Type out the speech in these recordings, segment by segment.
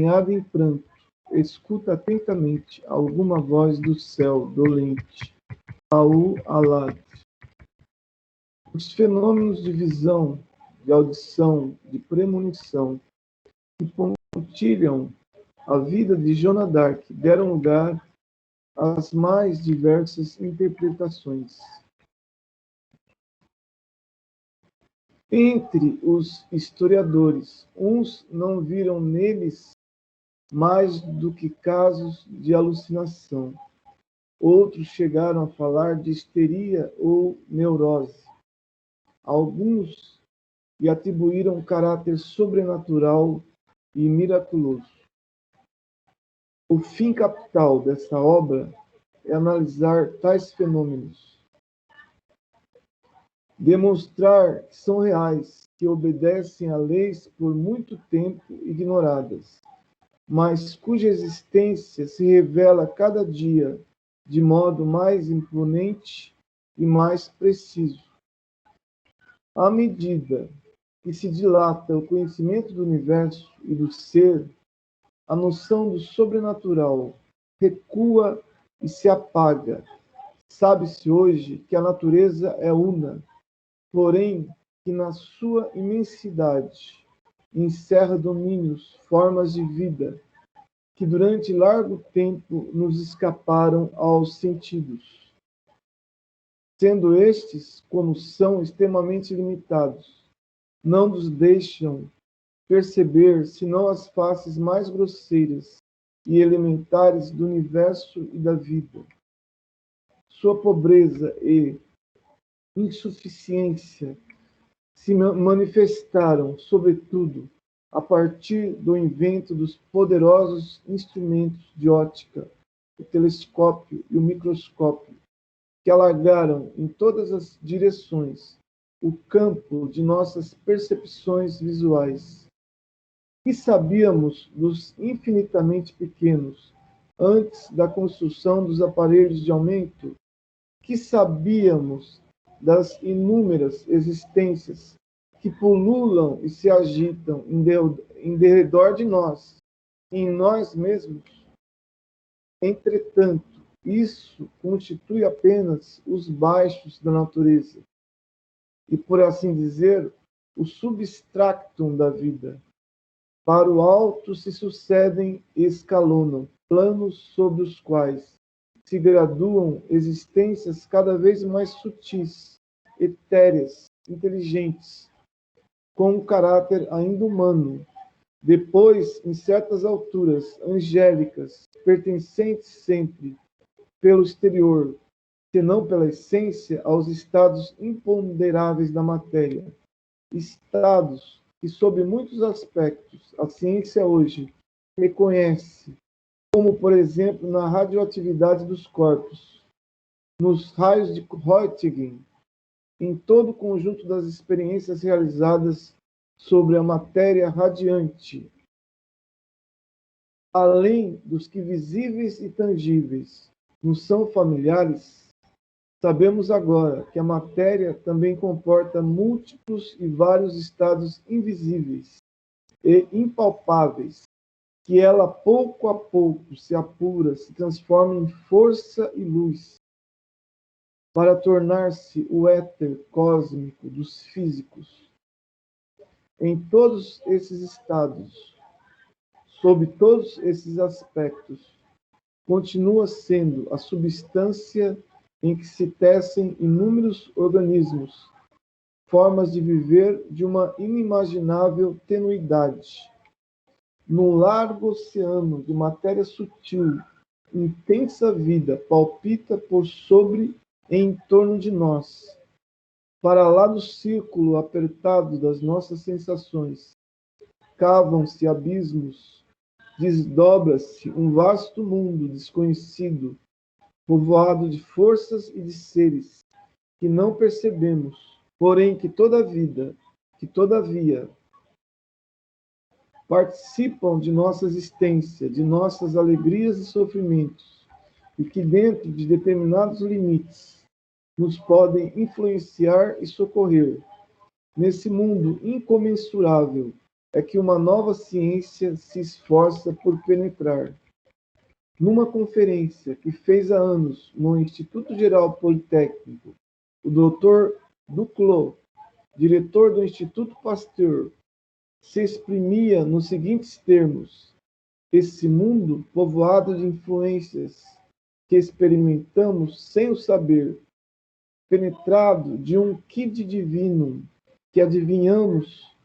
banhado em pranto, escuta atentamente alguma voz do céu dolente. Alad. Os fenômenos de visão, de audição, de premonição, que pontilham a vida de Joana d'Arc, deram lugar às mais diversas interpretações. Entre os historiadores, uns não viram neles mais do que casos de alucinação. Outros chegaram a falar de histeria ou neurose. Alguns lhe atribuíram um caráter sobrenatural e miraculoso. O fim capital dessa obra é analisar tais fenômenos, demonstrar que são reais, que obedecem a leis por muito tempo ignoradas, mas cuja existência se revela cada dia de modo mais imponente e mais preciso. À medida que se dilata o conhecimento do universo e do ser, a noção do sobrenatural recua e se apaga. Sabe-se hoje que a natureza é una, porém que na sua imensidade encerra domínios, formas de vida, que durante largo tempo nos escaparam aos sentidos, sendo estes, como são, extremamente limitados, não nos deixam perceber senão as faces mais grosseiras e elementares do universo e da vida. Sua pobreza e insuficiência se manifestaram, sobretudo, a partir do invento dos poderosos instrumentos de óptica, o telescópio e o microscópio, que alargaram em todas as direções o campo de nossas percepções visuais. Que sabíamos dos infinitamente pequenos antes da construção dos aparelhos de aumento? Que sabíamos das inúmeras existências que pululam e se agitam em derredor de nós, em nós mesmos? Entretanto, isso constitui apenas os baixos da natureza, e, por assim dizer, o substractum da vida. Para o alto se sucedem e escalonam planos sobre os quais se graduam existências cada vez mais sutis, etéreas, inteligentes, com um caráter ainda humano, depois, em certas alturas, angélicas, pertencentes sempre, pelo exterior, senão pela essência, aos estados imponderáveis da matéria, estados que, sob muitos aspectos, a ciência hoje reconhece, como, por exemplo, na radioatividade dos corpos, nos raios de Röntgen, em todo o conjunto das experiências realizadas sobre a matéria radiante, além dos que visíveis e tangíveis nos são familiares. Sabemos agora que a matéria também comporta múltiplos e vários estados invisíveis e impalpáveis, que ela pouco a pouco se apura, se transforma em força e luz, para tornar-se o éter cósmico dos físicos. Em todos esses estados, sob todos esses aspectos, continua sendo a substância em que se tecem inúmeros organismos, formas de viver de uma inimaginável tenuidade. Num largo oceano de matéria sutil, intensa vida palpita por sobre e em torno de nós. Para lá do círculo apertado das nossas sensações, cavam-se abismos, desdobra-se um vasto mundo desconhecido, povoado de forças e de seres que não percebemos, porém que todavia participam de nossa existência, de nossas alegrias e sofrimentos, e que dentro de determinados limites nos podem influenciar e socorrer. Nesse mundo incomensurável é que uma nova ciência se esforça por penetrar. Numa conferência que fez há anos no Instituto Geral Politécnico, o Dr. Duclos, diretor do Instituto Pasteur, se exprimia nos seguintes termos: esse mundo povoado de influências que experimentamos sem o saber, penetrado de um quid divino que adivinhamos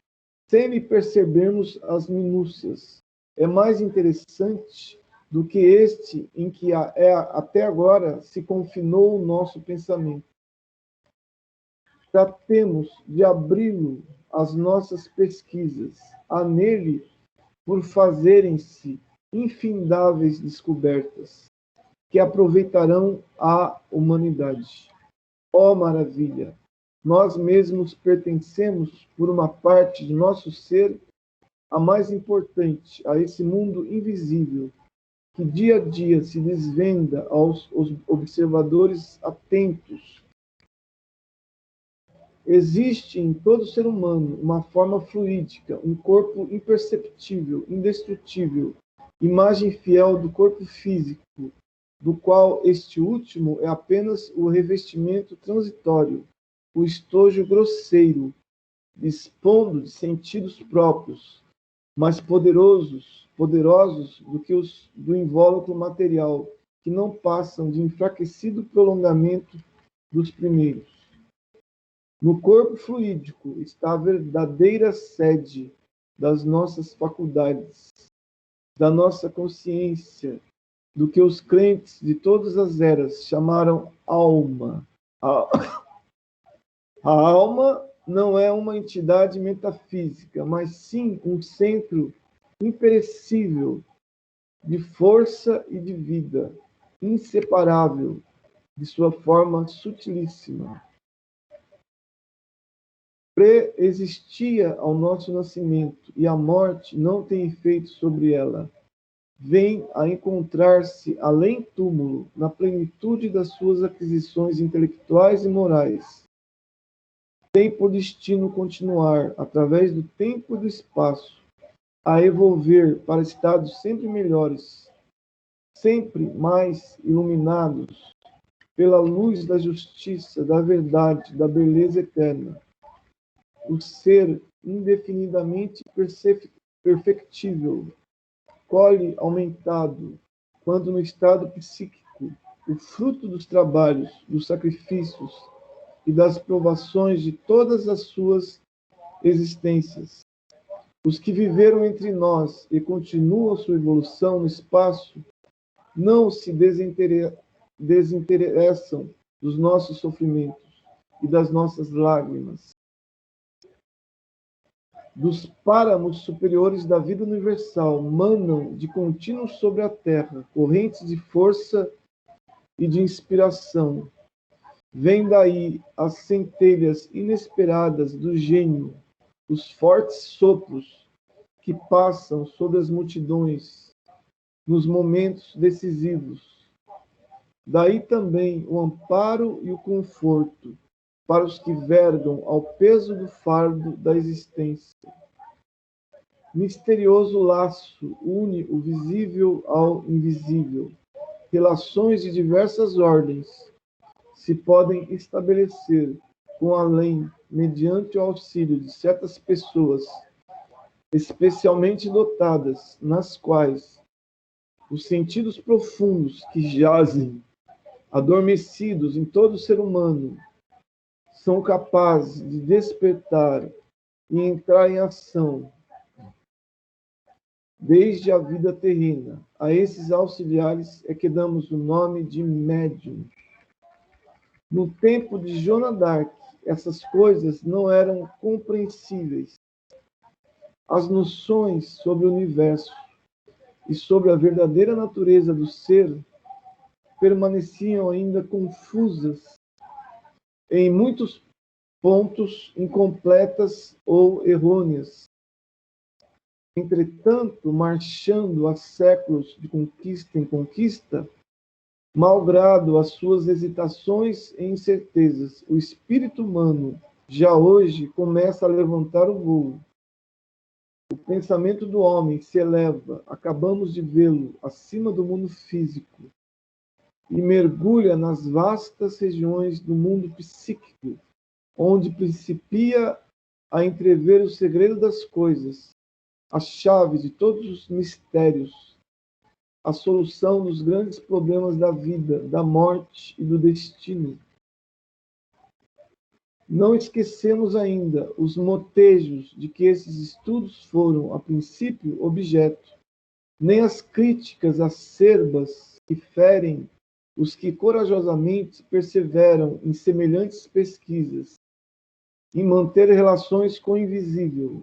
sem lhe percebermos as minúcias, é mais interessante do que este em que até agora se confinou o nosso pensamento. Tratemos de abri-lo às nossas pesquisas. Há nele por fazerem-se infindáveis descobertas que aproveitarão a humanidade. Ó maravilha! Nós mesmos pertencemos, por uma parte de nosso ser, a mais importante, a esse mundo invisível, que dia a dia se desvenda aos observadores atentos. Existe em todo ser humano uma forma fluídica, um corpo imperceptível, indestrutível, imagem fiel do corpo físico, do qual este último é apenas o revestimento transitório, o estojo grosseiro, dispondo de sentidos próprios, mais poderosos do que os do invólucro material, que não passam de enfraquecido prolongamento dos primeiros. No corpo fluídico está a verdadeira sede das nossas faculdades, da nossa consciência, do que os crentes de todas as eras chamaram alma. A alma não é uma entidade metafísica, mas sim um centro imperecível de força e de vida, inseparável de sua forma sutilíssima. Preexistia ao nosso nascimento, e a morte não tem efeito sobre ela. Vem a encontrar-se além túmulo, na plenitude das suas aquisições intelectuais e morais. Tem por destino continuar, através do tempo e do espaço, a evolver para estados sempre melhores, sempre mais iluminados pela luz da justiça, da verdade, da beleza eterna. O ser indefinidamente perfectível colhe aumentado, quando no estado psíquico, o fruto dos trabalhos, dos sacrifícios e das provações de todas as suas existências. Os que viveram entre nós e continuam sua evolução no espaço não se desinteressam dos nossos sofrimentos e das nossas lágrimas. Dos páramos superiores da vida universal manam de contínuo sobre a terra correntes de força e de inspiração. Vêm daí as centelhas inesperadas do gênio, os fortes sopros que passam sobre as multidões nos momentos decisivos. Daí também o amparo e o conforto para os que vergam ao peso do fardo da existência. Misterioso laço une o visível ao invisível. Relações de diversas ordens se podem estabelecer com além, mediante o auxílio de certas pessoas especialmente dotadas, nas quais os sentidos profundos que jazem adormecidos em todo ser humano são capazes de despertar e entrar em ação desde a vida terrena. A esses auxiliares é que damos o nome de médium. No tempo de Joana d'Arc, essas coisas não eram compreensíveis. As noções sobre o universo e sobre a verdadeira natureza do ser permaneciam ainda confusas, em muitos pontos incompletas ou errôneas. Entretanto, marchando há séculos de conquista em conquista, malgrado as suas hesitações e incertezas, o espírito humano já hoje começa a levantar o voo. O pensamento do homem se eleva, acabamos de vê-lo, acima do mundo físico, e mergulha nas vastas regiões do mundo psíquico, onde principia a entrever o segredo das coisas, as chaves de todos os mistérios, a solução dos grandes problemas da vida, da morte e do destino. Não esquecemos ainda os motejos de que esses estudos foram, a princípio, objeto, nem as críticas acerbas que ferem os que corajosamente perseveram em semelhantes pesquisas, em manter relações com o invisível,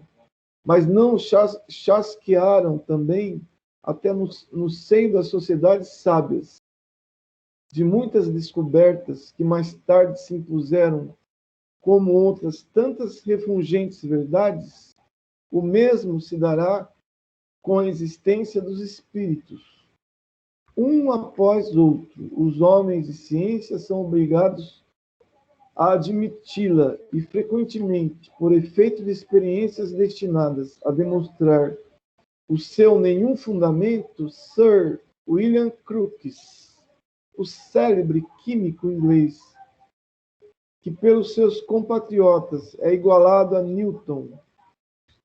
mas não chasquearam também, até no seio das sociedades sábias, de muitas descobertas que mais tarde se impuseram como outras tantas refulgentes verdades, o mesmo se dará com a existência dos espíritos. Um após outro, os homens de ciência são obrigados a admiti-la e, frequentemente, por efeito de experiências destinadas a demonstrar o seu nenhum fundamento, Sir William Crookes, o célebre químico inglês, que pelos seus compatriotas é igualado a Newton,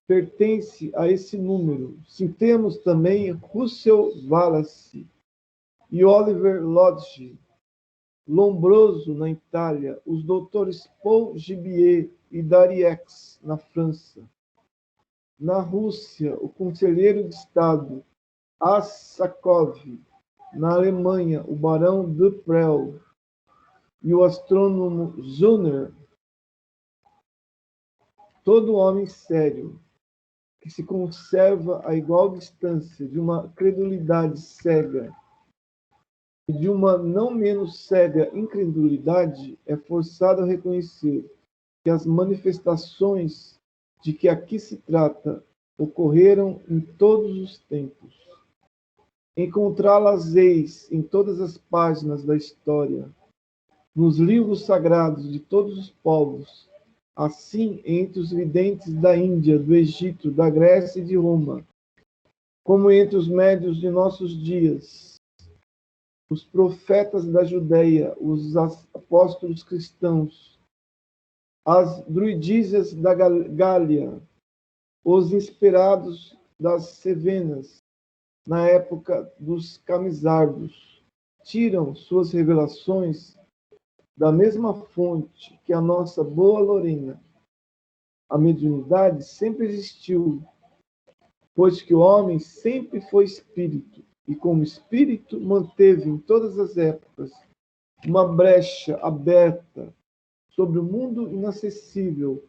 pertence a esse número. Citemos também Russell Wallace e Oliver Lodge, Lombroso, na Itália, os doutores Paul Gibier e Dariex, na França. Na Rússia, o conselheiro de Estado Aksakov, na Alemanha, o barão Duprel e o astrônomo Zunner. Todo homem sério, que se conserva a igual distância de uma credulidade cega e de uma não menos cega incredulidade, é forçado a reconhecer que as manifestações de que aqui se trata ocorreram em todos os tempos. Encontrá-las-eis em todas as páginas da história, nos livros sagrados de todos os povos, assim entre os videntes da Índia, do Egito, da Grécia e de Roma, como entre os médios de nossos dias, os profetas da Judéia, os apóstolos cristãos, as druidízias da Gália, os inspirados das Cevenas, na época dos Camisardos, tiram suas revelações da mesma fonte que a nossa boa Lorena. A mediunidade sempre existiu, pois que o homem sempre foi espírito, e como espírito manteve em todas as épocas uma brecha aberta sobre o mundo inacessível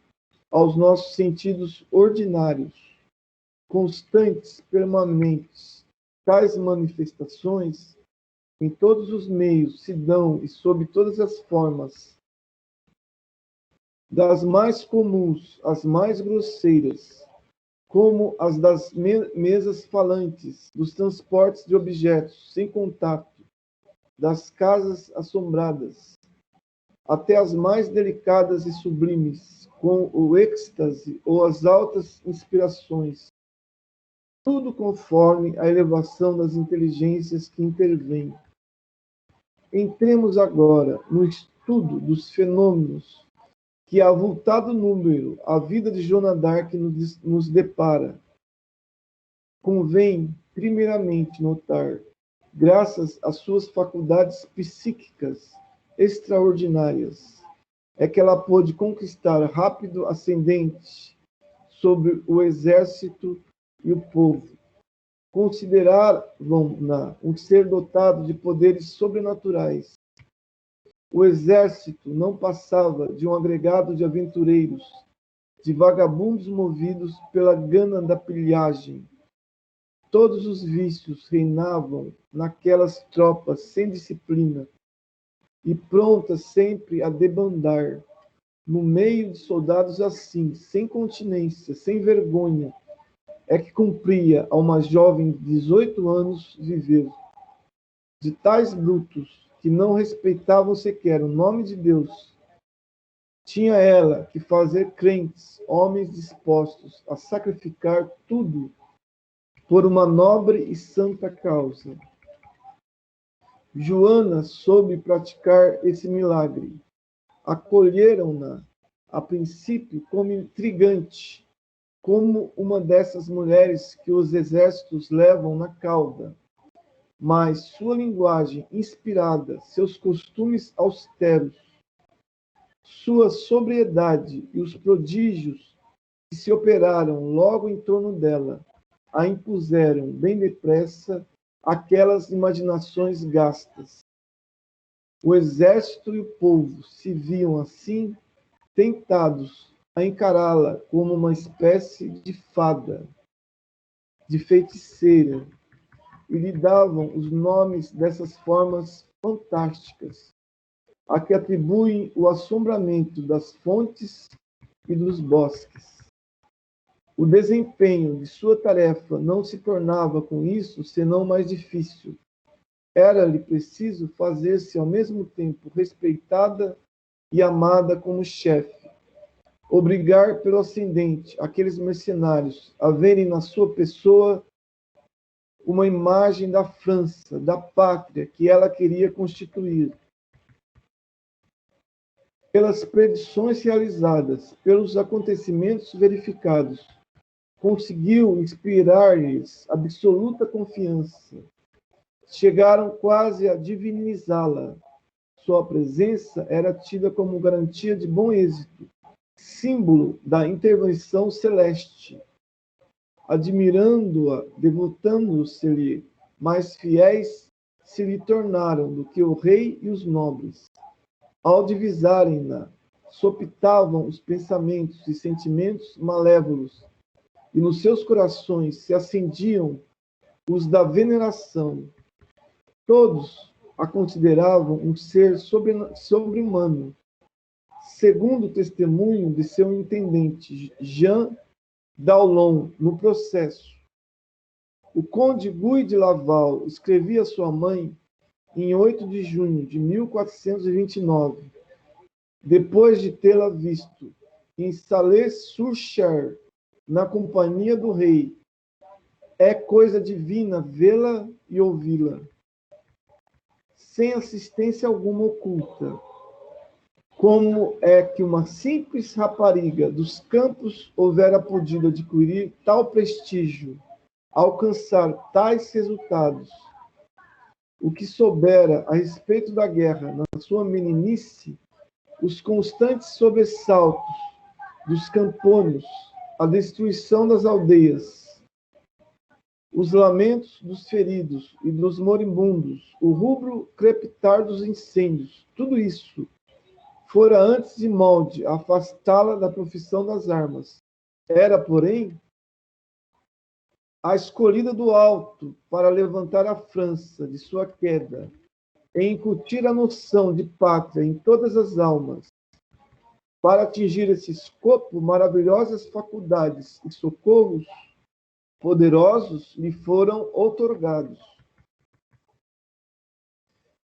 aos nossos sentidos ordinários, constantes, permanentes. Tais manifestações em todos os meios se dão e sob todas as formas, das mais comuns às mais grosseiras, como as das mesas falantes, dos transportes de objetos sem contato, das casas assombradas, até as mais delicadas e sublimes, com o êxtase ou as altas inspirações, tudo conforme a elevação das inteligências que intervêm. Entremos agora no estudo dos fenômenos que, avultado número, a vida de Joana d'Arc nos depara. Convém, primeiramente, notar, graças às suas faculdades psíquicas extraordinárias, é que ela pôde conquistar rápido ascendente sobre o exército e o povo. Consideravam-na um ser dotado de poderes sobrenaturais. O exército não passava de um agregado de aventureiros, de vagabundos movidos pela gana da pilhagem. Todos os vícios reinavam naquelas tropas sem disciplina e prontas sempre a debandar, no meio de soldados assim, sem continência, sem vergonha, é que cumpria a uma jovem de 18 anos viver. De tais brutos, que não respeitavam sequer o nome de Deus, Tinha ela que fazer crentes, homens dispostos a sacrificar tudo por uma nobre e santa causa. Joana soube praticar esse milagre. Acolheram-na, a princípio, como intrigante, como uma dessas mulheres que os exércitos levam na cauda. Mas sua linguagem inspirada, seus costumes austeros, sua sobriedade e os prodígios que se operaram logo em torno dela a impuseram bem depressa aquelas imaginações gastas. O exército e o povo se viam assim tentados a encará-la como uma espécie de fada, de feiticeira, e lhe davam os nomes dessas formas fantásticas, a que atribuem o assombramento das fontes e dos bosques. O desempenho de sua tarefa não se tornava com isso senão mais difícil. Era-lhe preciso fazer-se ao mesmo tempo respeitada e amada como chefe, obrigar pelo ascendente aqueles mercenários a verem na sua pessoa uma imagem da França, da pátria que ela queria constituir. Pelas predições realizadas, pelos acontecimentos verificados, conseguiu inspirar-lhes absoluta confiança. Chegaram quase a divinizá-la. Sua presença era tida como garantia de bom êxito, símbolo da intervenção celeste. Admirando-a, devotando-se-lhe, mais fiéis se lhe tornaram do que o rei e os nobres. Ao divisarem-na, sopitavam os pensamentos e sentimentos malévolos, e nos seus corações se acendiam os da veneração. Todos a consideravam um ser sobre-humano, segundo o testemunho de seu intendente, Jean d'Aulon, no processo. O conde Guy de Laval escrevia à sua mãe em 8 de junho de 1429, depois de tê-la visto em Salles-sur-Cher, na companhia do rei. É coisa divina vê-la e ouvi-la, sem assistência alguma oculta. Como é que uma simples rapariga dos campos houvera podido adquirir tal prestígio, alcançar tais resultados? O que soubera a respeito da guerra na sua meninice, os constantes sobressaltos dos campônios, a destruição das aldeias, os lamentos dos feridos e dos moribundos, o rubro crepitar dos incêndios, tudo isso fora antes de molde afastá-la da profissão das armas. Era, porém, a escolhida do alto para levantar a França de sua queda e incutir a noção de pátria em todas as almas. Para atingir esse escopo, maravilhosas faculdades e socorros poderosos lhe foram outorgados.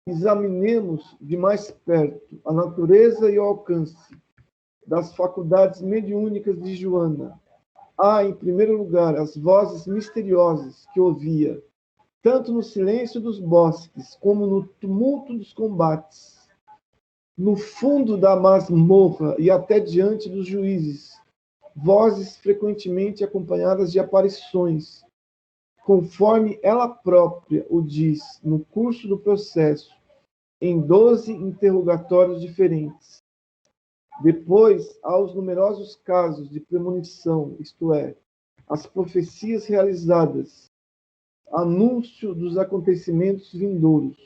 Examinemos de mais perto a natureza e o alcance das faculdades mediúnicas de Joana. Há, em primeiro lugar, as vozes misteriosas que ouvia, tanto no silêncio dos bosques como no tumulto dos combates, no fundo da masmorra e até diante dos juízes, vozes frequentemente acompanhadas de aparições, conforme ela própria o diz no curso do processo, em 12 interrogatórios diferentes. Depois, há os numerosos casos de premonição, isto é, as profecias realizadas, anúncio dos acontecimentos vindouros.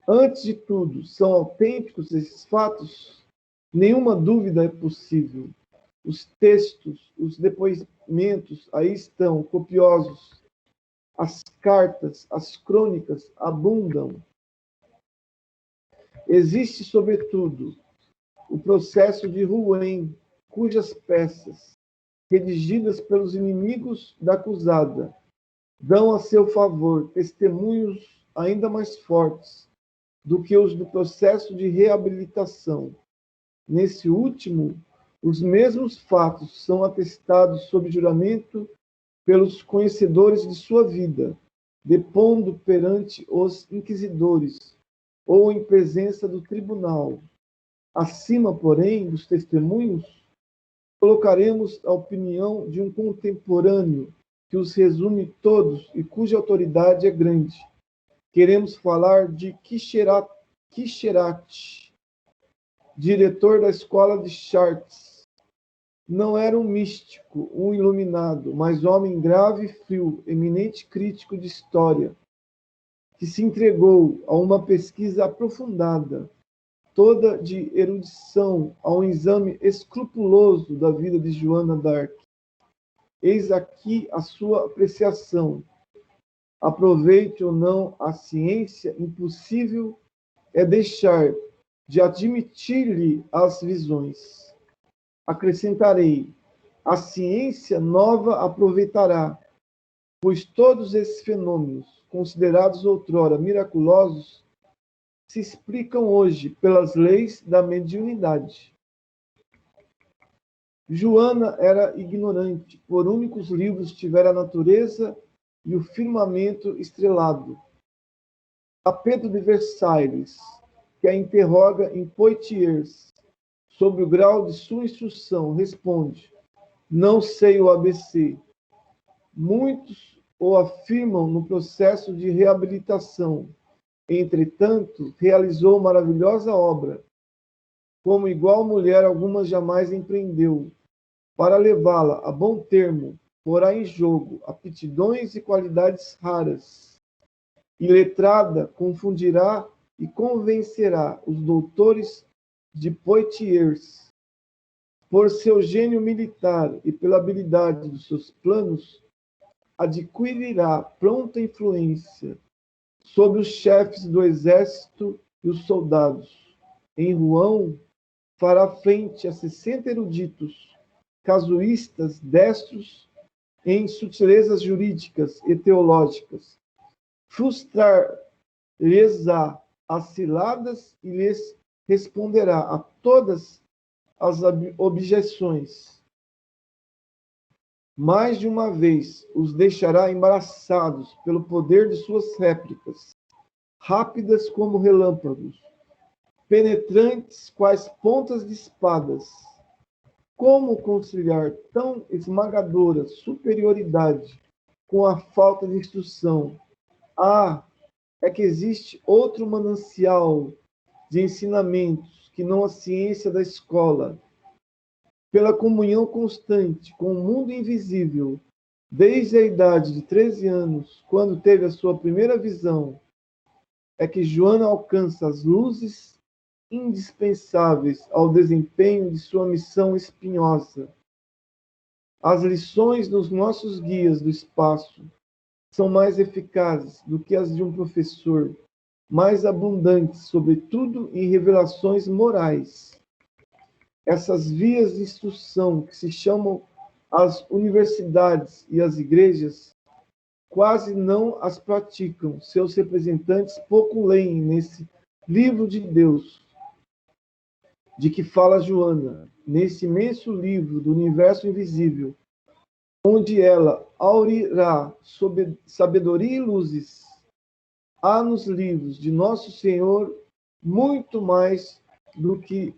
Antes de tudo, são autênticos esses fatos? Nenhuma dúvida é possível. Os textos, os depoimentos aí estão copiosos. As cartas, as crônicas abundam. Existe, sobretudo, o processo de Rouen, cujas peças, redigidas pelos inimigos da acusada, dão a seu favor testemunhos ainda mais fortes do que os do processo de reabilitação. Nesse último, os mesmos fatos são atestados sob juramento pelos conhecedores de sua vida, depondo perante os inquisidores ou em presença do tribunal. Acima, porém, dos testemunhos, colocaremos a opinião de um contemporâneo que os resume todos e cuja autoridade é grande. Queremos falar de Quixerate, diretor da escola de Chartres. Não era um místico, um iluminado, mas homem grave e frio, eminente crítico de história, que se entregou a uma pesquisa aprofundada, toda de erudição, a um exame escrupuloso da vida de Joana d'Arc. Eis aqui a sua apreciação. Aproveite ou não a ciência, impossível é deixar de admitir-lhe as visões. Acrescentarei, a ciência nova aproveitará, pois todos esses fenômenos, considerados outrora miraculosos, se explicam hoje pelas leis da mediunidade. Joana era ignorante, por únicos livros tivera a natureza e o firmamento estrelado. A Pedro de Versailles, que a interroga em Poitiers, sobre o grau de sua instrução, responde: não sei o ABC. Muitos o afirmam no processo de reabilitação. Entretanto, realizou maravilhosa obra. Como igual mulher alguma jamais empreendeu. Para levá-la a bom termo, porá em jogo aptidões e qualidades raras. Iletrada, confundirá e convencerá os doutores de Poitiers. Por seu gênio militar e pela habilidade dos seus planos, adquirirá pronta influência sobre os chefes do exército e os soldados. Em Rouen, fará frente a 60 eruditos, casuístas destros em sutilezas jurídicas e teológicas. Frustrar-lhes-á as ciladas e lhes responderá a todas as objeções. Mais de uma vez os deixará embaraçados pelo poder de suas réplicas, rápidas como relâmpagos, penetrantes quais pontas de espadas. Como conciliar tão esmagadora superioridade com a falta de instrução? Ah, é que existe outro manancial de ensinamentos que não a ciência da escola. Pela comunhão constante com o mundo invisível, desde a idade de 13 anos, quando teve a sua primeira visão, é que Joana alcança as luzes indispensáveis ao desempenho de sua missão espinhosa. As lições nos nossos guias do espaço são mais eficazes do que as de um professor, mais abundantes, sobretudo em revelações morais. Essas vias de instrução que se chamam as universidades e as igrejas quase não as praticam. Seus representantes pouco leem nesse livro de Deus de que fala Joana, nesse imenso livro do universo invisível, onde ela aurirá sabedoria e luzes. Há nos livros de Nosso Senhor muito mais do que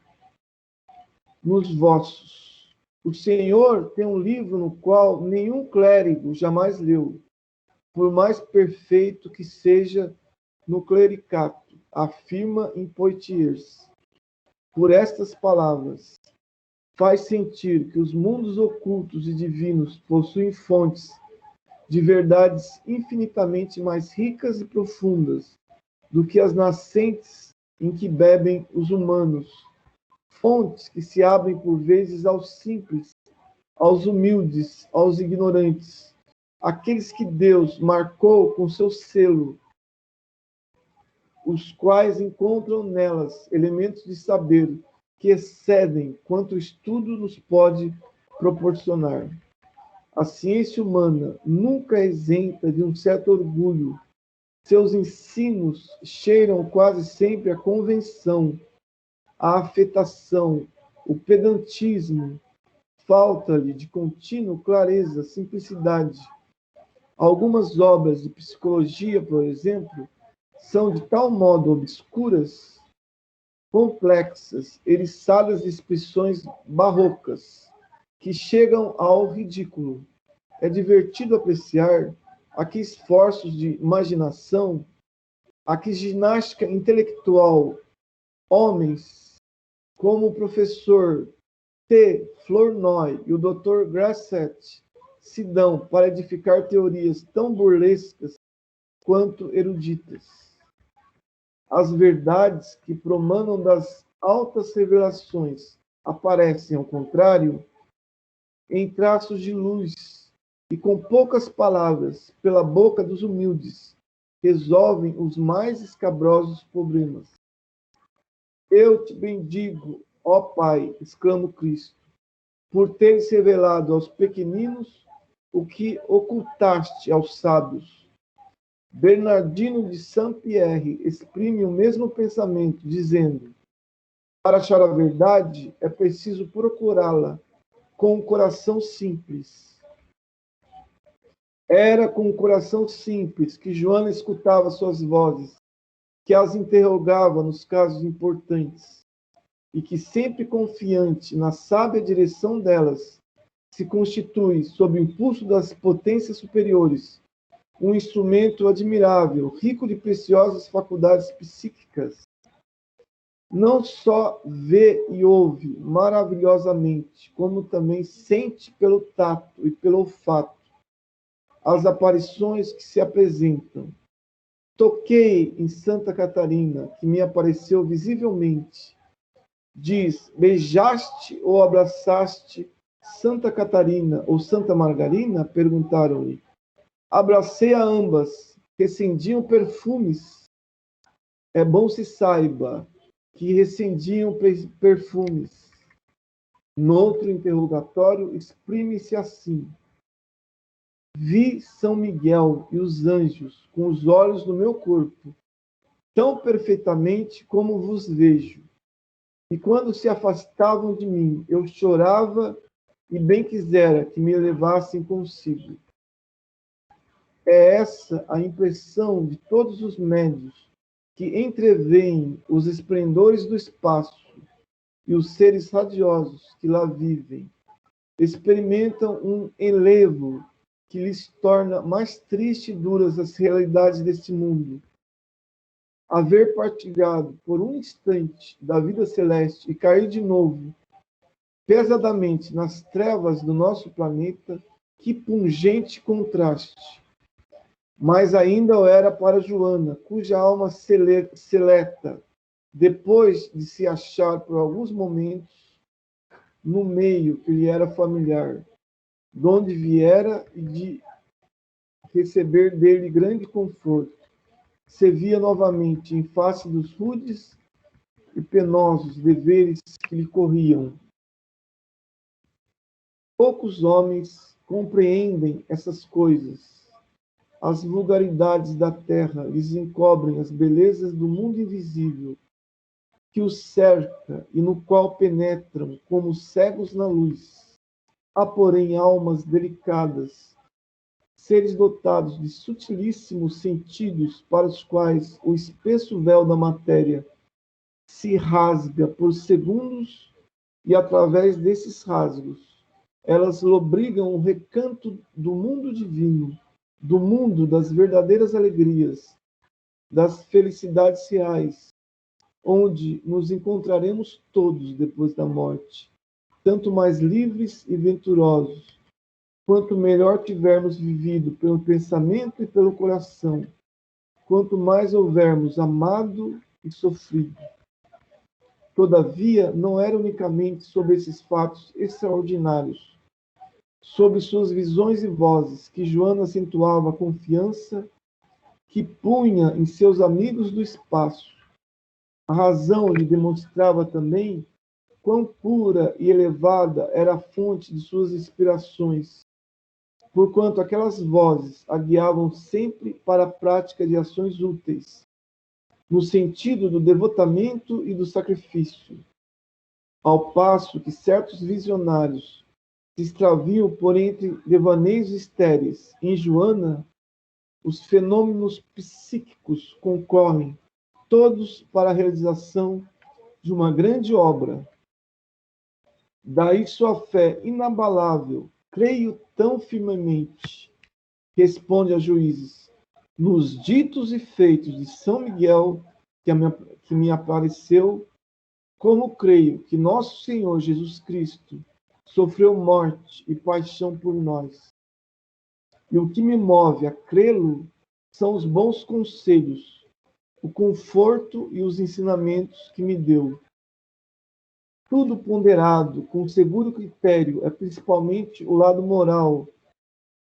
nos vossos. O Senhor tem um livro no qual nenhum clérigo jamais leu, por mais perfeito que seja no clericato, afirma em Poitiers. Por estas palavras, faz sentir que os mundos ocultos e divinos possuem fontes de verdades infinitamente mais ricas e profundas do que as nascentes em que bebem os humanos, fontes que se abrem por vezes aos simples, aos humildes, aos ignorantes, aqueles que Deus marcou com seu selo, os quais encontram nelas elementos de saber que excedem quanto o estudo nos pode proporcionar. A ciência humana nunca é isenta de um certo orgulho. Seus ensinos cheiram quase sempre a convenção, a afetação, O pedantismo falta-lhe de contínuo clareza, simplicidade. Algumas obras de psicologia, por exemplo, são de tal modo obscuras, complexas, eriçadas de expressões barrocas, que chegam ao ridículo. É divertido apreciar a que esforços de imaginação, a que ginástica intelectual homens como o professor T. Flournoy e o Dr. Grasset se dão para edificar teorias tão burlescas quanto eruditas. As verdades que promanam das altas revelações aparecem, ao contrário, em traços de luz e com poucas palavras, pela boca dos humildes, resolvem os mais escabrosos problemas. Eu te bendigo, ó Pai, exclama Cristo, por teres revelado aos pequeninos o que ocultaste aos sábios. Bernardino de Saint-Pierre exprime o mesmo pensamento, dizendo: para achar a verdade é preciso procurá-la com o coração simples. Era com o coração simples que Joana escutava suas vozes, que as interrogava nos casos importantes, e que, sempre confiante na sábia direção delas, se constitui, sob o impulso das potências superiores, um instrumento admirável, rico de preciosas faculdades psíquicas. Não só vê e ouve maravilhosamente, como também sente pelo tato e pelo olfato as aparições que se apresentam. Toquei em Santa Catarina, que me apareceu visivelmente. Diz: beijaste ou abraçaste Santa Catarina ou Santa Margarina? Perguntaram-lhe. Abracei a ambas, recendiam perfumes. É bom se saiba que recendiam perfumes. Noutro interrogatório, exprime-se assim: vi São Miguel e os anjos com os olhos do meu corpo, tão perfeitamente como vos vejo. E quando se afastavam de mim, eu chorava e bem quisera que me levassem consigo. É essa a impressão de todos os médios que entreveem os esplendores do espaço e os seres radiosos que lá vivem. Experimentam um enlevo que lhes torna mais tristes e duras as realidades deste mundo. Haver partilhado por um instante da vida celeste e cair de novo pesadamente nas trevas do nosso planeta, que pungente contraste! Mas ainda o era para Joana, cuja alma seleta, depois de se achar por alguns momentos no meio que lhe era familiar, de onde viera e de receber dele grande conforto, se via novamente em face dos rudes e penosos deveres que lhe corriam. Poucos homens compreendem essas coisas. As vulgaridades da terra lhes encobrem as belezas do mundo invisível que os cerca e no qual penetram como cegos na luz. Há, porém, almas delicadas, seres dotados de sutilíssimos sentidos para os quais o espesso véu da matéria se rasga por segundos e, através desses rasgos, elas lobrigam o recanto do mundo divino, do mundo das verdadeiras alegrias, das felicidades reais, onde nos encontraremos todos depois da morte, tanto mais livres e venturosos, quanto melhor tivermos vivido pelo pensamento e pelo coração, quanto mais houvermos amado e sofrido. Todavia, não era unicamente sobre esses fatos extraordinários, sobre suas visões e vozes, que Joana acentuava a confiança que punha em seus amigos do espaço. A razão lhe demonstrava também quão pura e elevada era a fonte de suas inspirações, porquanto aquelas vozes a guiavam sempre para a prática de ações úteis, no sentido do devotamento e do sacrifício. ao passo que certos visionários se extraviam por entre devaneios estéreis. Em Joana, os fenômenos psíquicos concorrem todos para a realização de uma grande obra. Daí sua fé inabalável, creio tão firmemente, responde a Juízes, nos ditos e feitos de São Miguel que me apareceu, como creio que nosso Senhor Jesus Cristo sofreu morte e paixão por nós. E o que me move a crê-lo são os bons conselhos, o conforto e os ensinamentos que me deu. Tudo ponderado com seguro critério é principalmente o lado moral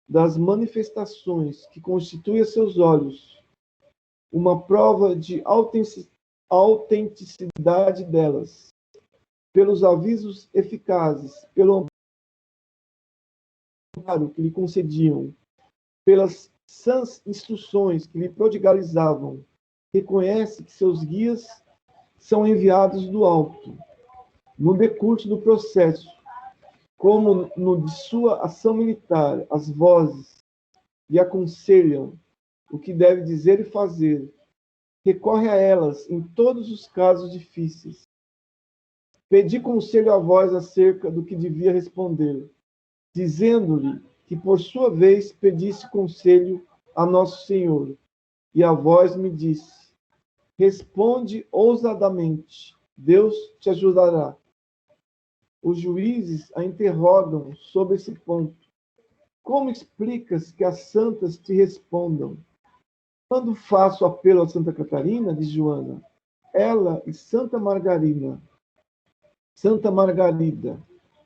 das manifestações que constitui a seus olhos uma prova de autenticidade delas, pelos avisos eficazes, pelo amparo que lhe concediam, pelas sãs instruções que lhe prodigalizavam, reconhece que seus guias são enviados do alto, no decurso do processo, como no de sua ação militar, as vozes lhe aconselham o que deve dizer e fazer, recorre a elas em todos os casos difíceis. Pedi conselho a voz acerca do que devia responder, dizendo-lhe que, por sua vez, pedisse conselho a Nosso Senhor. E a voz me disse: responde ousadamente, Deus te ajudará. Os juízes a interrogam sobre esse ponto. Como explicas que as santas te respondam? Quando faço apelo a Santa Catarina, diz Joana, ela e Santa Margarida,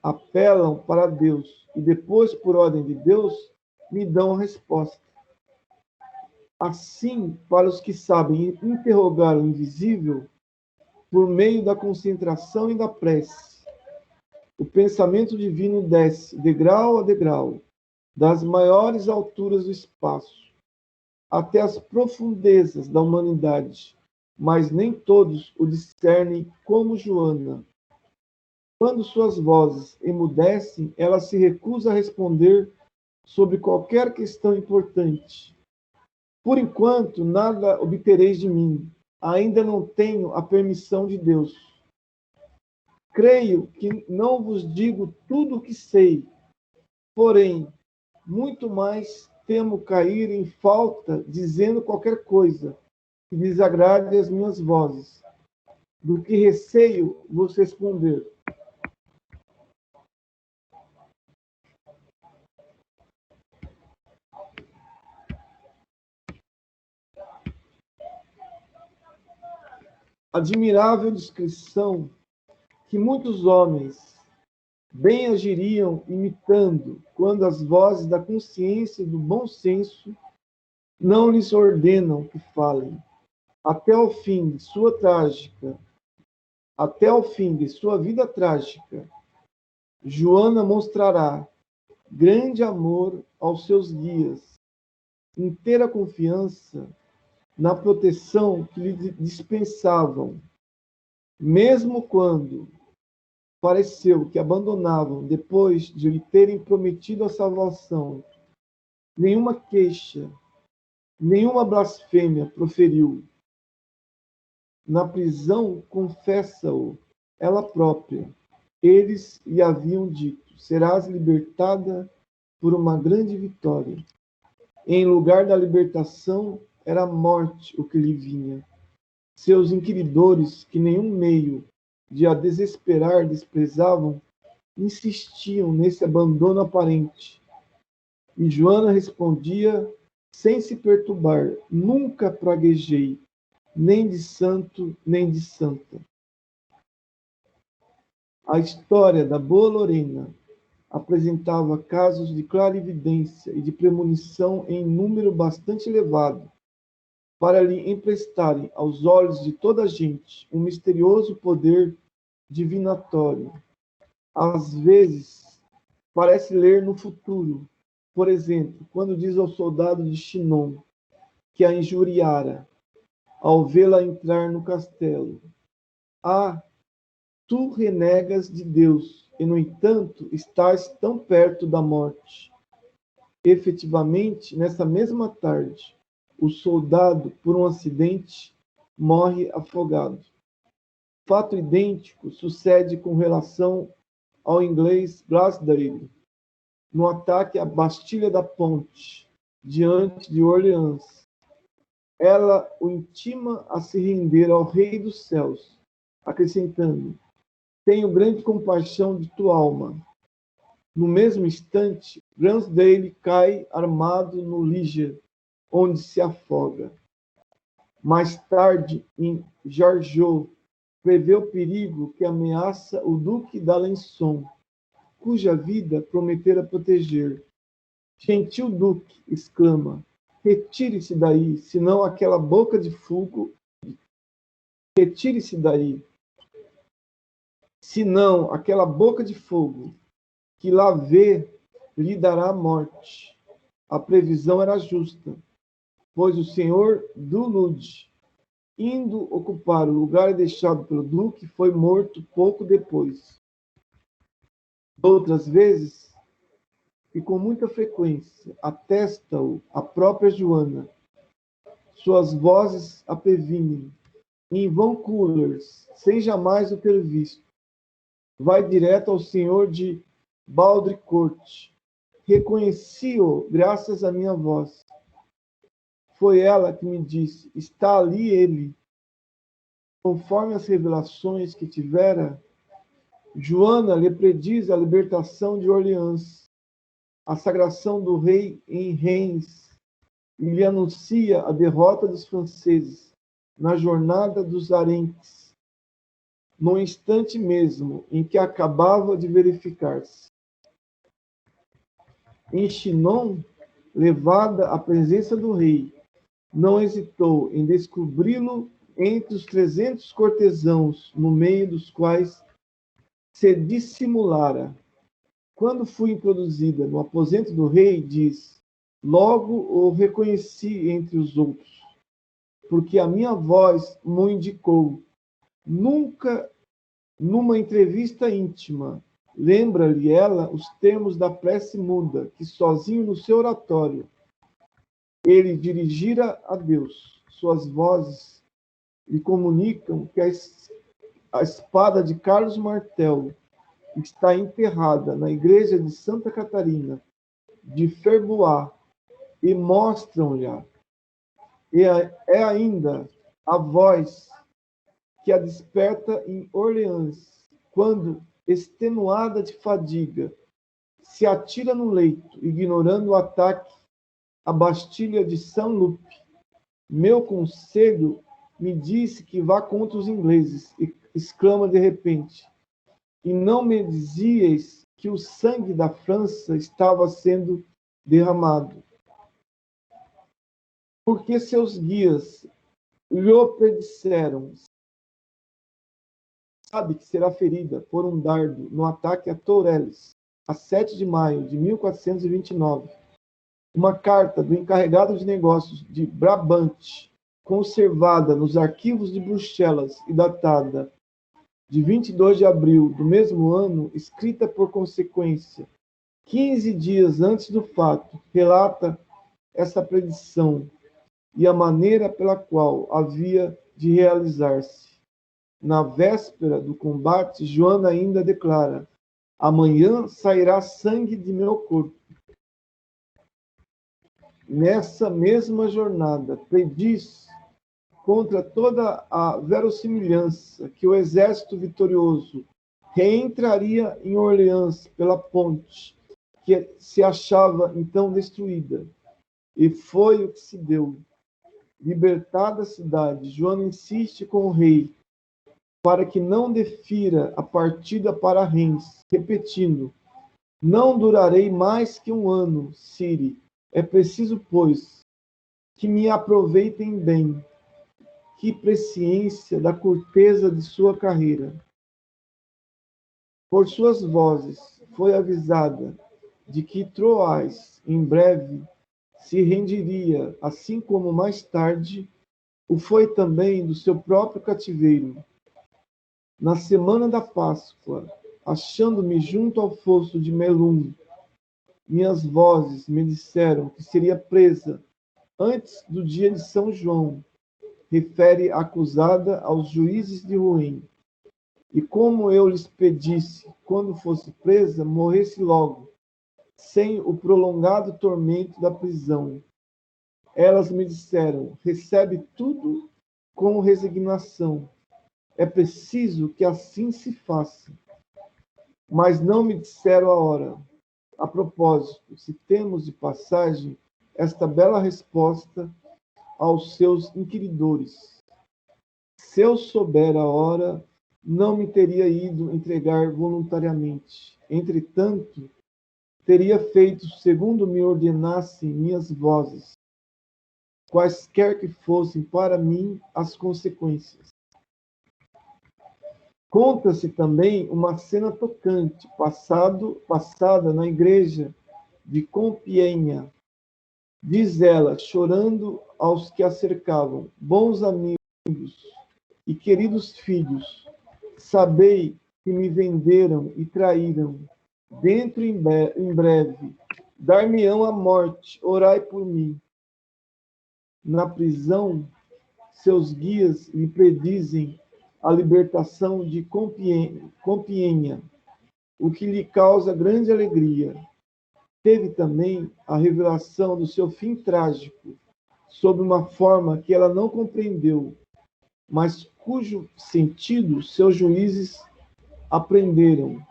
apelam para Deus e depois, por ordem de Deus, me dão a resposta. Assim, para os que sabem interrogar o invisível, por meio da concentração e da prece, o pensamento divino desce, degrau a degrau, das maiores alturas do espaço, até as profundezas da humanidade, mas nem todos o discernem como Joana. Quando suas vozes emudecem, ela se recusa a responder sobre qualquer questão importante. Por enquanto, nada obtereis de mim. Ainda não tenho a permissão de Deus. Creio que não vos digo tudo o que sei, porém, muito mais temo cair em falta dizendo qualquer coisa que desagrade as minhas vozes, do que receio vos responder. Admirável descrição que muitos homens bem agiriam imitando quando as vozes da consciência e do bom senso não lhes ordenam que falem. Até o fim de sua vida trágica, Joana mostrará grande amor aos seus guias, inteira confiança na proteção que lhe dispensavam, mesmo quando pareceu que abandonavam depois de lhe terem prometido a salvação. Nenhuma queixa, nenhuma blasfêmia proferiu. Na prisão, confessa-o ela própria. Eles lhe haviam dito: serás libertada por uma grande vitória. Em lugar da libertação, era a morte o que lhe vinha. Seus inquiridores, que nenhum meio de a desesperar desprezavam, insistiam nesse abandono aparente. E Joana respondia sem se perturbar: nunca praguejei, nem de santo, nem de santa. A história da boa Lorena apresentava casos de clarividência e de premonição em número bastante elevado, para lhe emprestarem aos olhos de toda a gente um misterioso poder divinatório. Às vezes, parece ler no futuro. Por exemplo, quando diz ao soldado de Chinon que a injuriara, ao vê-la entrar no castelo: ah, Tu renegas de Deus e, no entanto, estás tão perto da morte. Efetivamente, nessa mesma tarde, o soldado, por um acidente, morre afogado. Fato idêntico sucede com relação ao inglês Glasdale, no ataque à Bastilha da Ponte, diante de Orleans. Ela o intima a se render ao Rei dos Céus, acrescentando: tenho grande compaixão de tua alma. No mesmo instante, Glansdale cai armado no Liger, onde se afoga. Mais tarde, em Jargeau, prevê o perigo que ameaça o Duque d'Alençon, cuja vida prometera proteger. Gentil Duque, exclama, retire-se daí, senão aquela boca de fogo. Retire-se daí, senão aquela boca de fogo que lá vê lhe dará a morte. A previsão era justa, pois o senhor du Lude, indo ocupar o lugar deixado pelo duque, foi morto pouco depois. Outras vezes, e com muita frequência, atesta-o a própria Joana. Suas vozes a previnem, em Vancouver, sem jamais o ter visto. Vai direto ao senhor de Baudricourt. Reconheci-o graças à minha voz. Foi ela que me disse: está ali ele. Conforme as revelações que tivera, Joana lhe prediz a libertação de Orleans, a sagração do rei em Reims, e lhe anuncia a derrota dos franceses na jornada dos Arenques, no instante mesmo em que acabava de verificar-se. Em Chinon, levada à presença do rei, não hesitou em descobri-lo entre os 300 cortesãos, no meio dos quais se dissimulara. Quando fui introduzida no aposento do rei, diz, logo o reconheci entre os outros, porque a minha voz m'o indicou. Nunca, numa entrevista íntima, lembra-lhe ela os termos da prece muda, que sozinho no seu oratório ele dirigira a Deus. Suas vozes lhe comunicam que a espada de Carlos Martel está enterrada na igreja de Santa Catarina de Ferbois e mostram-lhe é ainda a voz que a desperta em Orleans, quando, extenuada de fadiga, se atira no leito, ignorando o ataque à Bastilha de Saint-Loup. Meu conselho me disse que vá contra os ingleses, e exclama de repente. E não me dizieis que o sangue da França estava sendo derramado. Porque seus guias lhe predisseram, sabe que será ferida por um dardo no ataque a Toureles, a 7 de maio de 1429. Uma carta do encarregado de negócios de Brabante, conservada nos arquivos de Bruxelas e datada de 22 de abril do mesmo ano, escrita por consequência 15 dias antes do fato, relata essa predição e a maneira pela qual havia de realizar-se. Na véspera do combate, Joana ainda declara: amanhã sairá sangue de meu corpo. Nessa mesma jornada, prediz contra toda a verossimilhança que o exército vitorioso reentraria em Orleans pela ponte, que se achava então destruída. E foi o que se deu. Libertada a cidade, Joana insiste com o rei para que não defira a partida para Reims, repetindo: não durarei mais que um ano, Sire. É preciso, pois, que me aproveitem bem. Que presciência da curteza de sua carreira. Por suas vozes foi avisada de que Troyes, em breve, se renderia, assim como mais tarde o foi também do seu próprio cativeiro. Na semana da Páscoa, achando-me junto ao fosso de Melum, minhas vozes me disseram que seria presa antes do dia de São João, refere a acusada aos juízes de Ruim. E como eu lhes pedisse, quando fosse presa, morresse logo, sem o prolongado tormento da prisão. Elas me disseram: recebe tudo com resignação. É preciso que assim se faça. Mas não me disseram a hora. A propósito, se temos de passagem esta bela resposta aos seus inquiridores. Se eu soubera a hora, não me teria ido entregar voluntariamente. Entretanto, teria feito segundo me ordenassem minhas vozes, quaisquer que fossem para mim as consequências. Conta-se também uma cena tocante, passada na igreja de Compiègne. Diz ela, chorando aos que a cercavam: bons amigos e queridos filhos, sabei que me venderam e traíram. Dentro em breve, dar-me-ão a morte, orai por mim. Na prisão, seus guias lhe predizem a libertação de Compiègne, o que lhe causa grande alegria. Teve também a revelação do seu fim trágico, sob uma forma que ela não compreendeu, mas cujo sentido seus juízes aprenderam.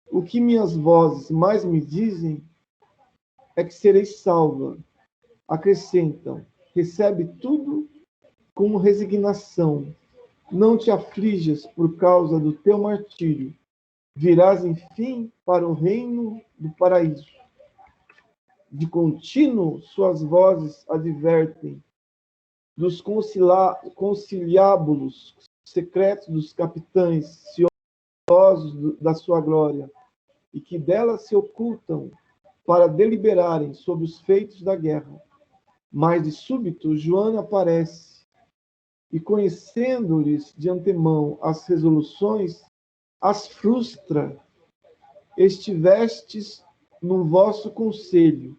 O que minhas vozes mais me dizem é que serei salva. Acrescentam: recebe tudo com resignação. Não te aflijas por causa do teu martírio. Virás, enfim, para o reino do paraíso. De contínuo, suas vozes advertem dos conciliábulos secretos dos capitães, ciosos da sua glória, e que dela se ocultam para deliberarem sobre os feitos da guerra. Mas, de súbito, Joana aparece, e, conhecendo-lhes de antemão as resoluções, as frustra. Estivestes no vosso conselho,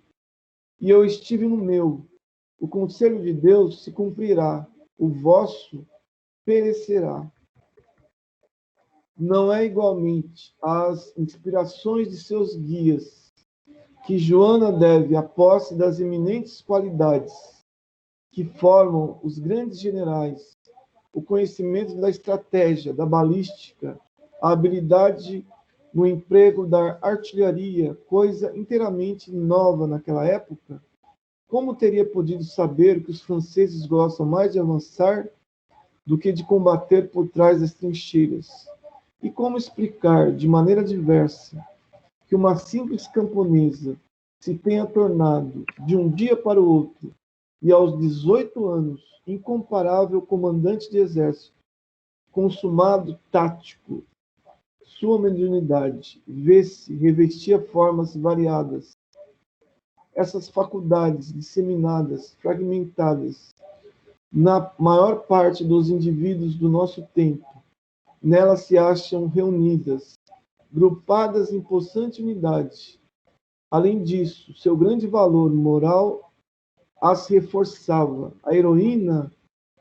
e eu estive no meu. O conselho de Deus se cumprirá, o vosso perecerá. Não é igualmente às inspirações de seus guias que Joana deve a posse das eminentes qualidades que formam os grandes generais, o conhecimento da estratégia, da balística, a habilidade no emprego da artilharia, coisa inteiramente nova naquela época. Como teria podido saber que os franceses gostam mais de avançar do que de combater por trás das trincheiras? E como explicar, de maneira diversa, que uma simples camponesa se tenha tornado, de um dia para o outro, e aos 18 anos, incomparável comandante de exército, consumado tático? Sua mediunidade, vê-se, revestia formas variadas. Essas faculdades disseminadas, fragmentadas, na maior parte dos indivíduos do nosso tempo, nelas se acham reunidas, grupadas em possante unidade. Além disso, seu grande valor moral as reforçava. A heroína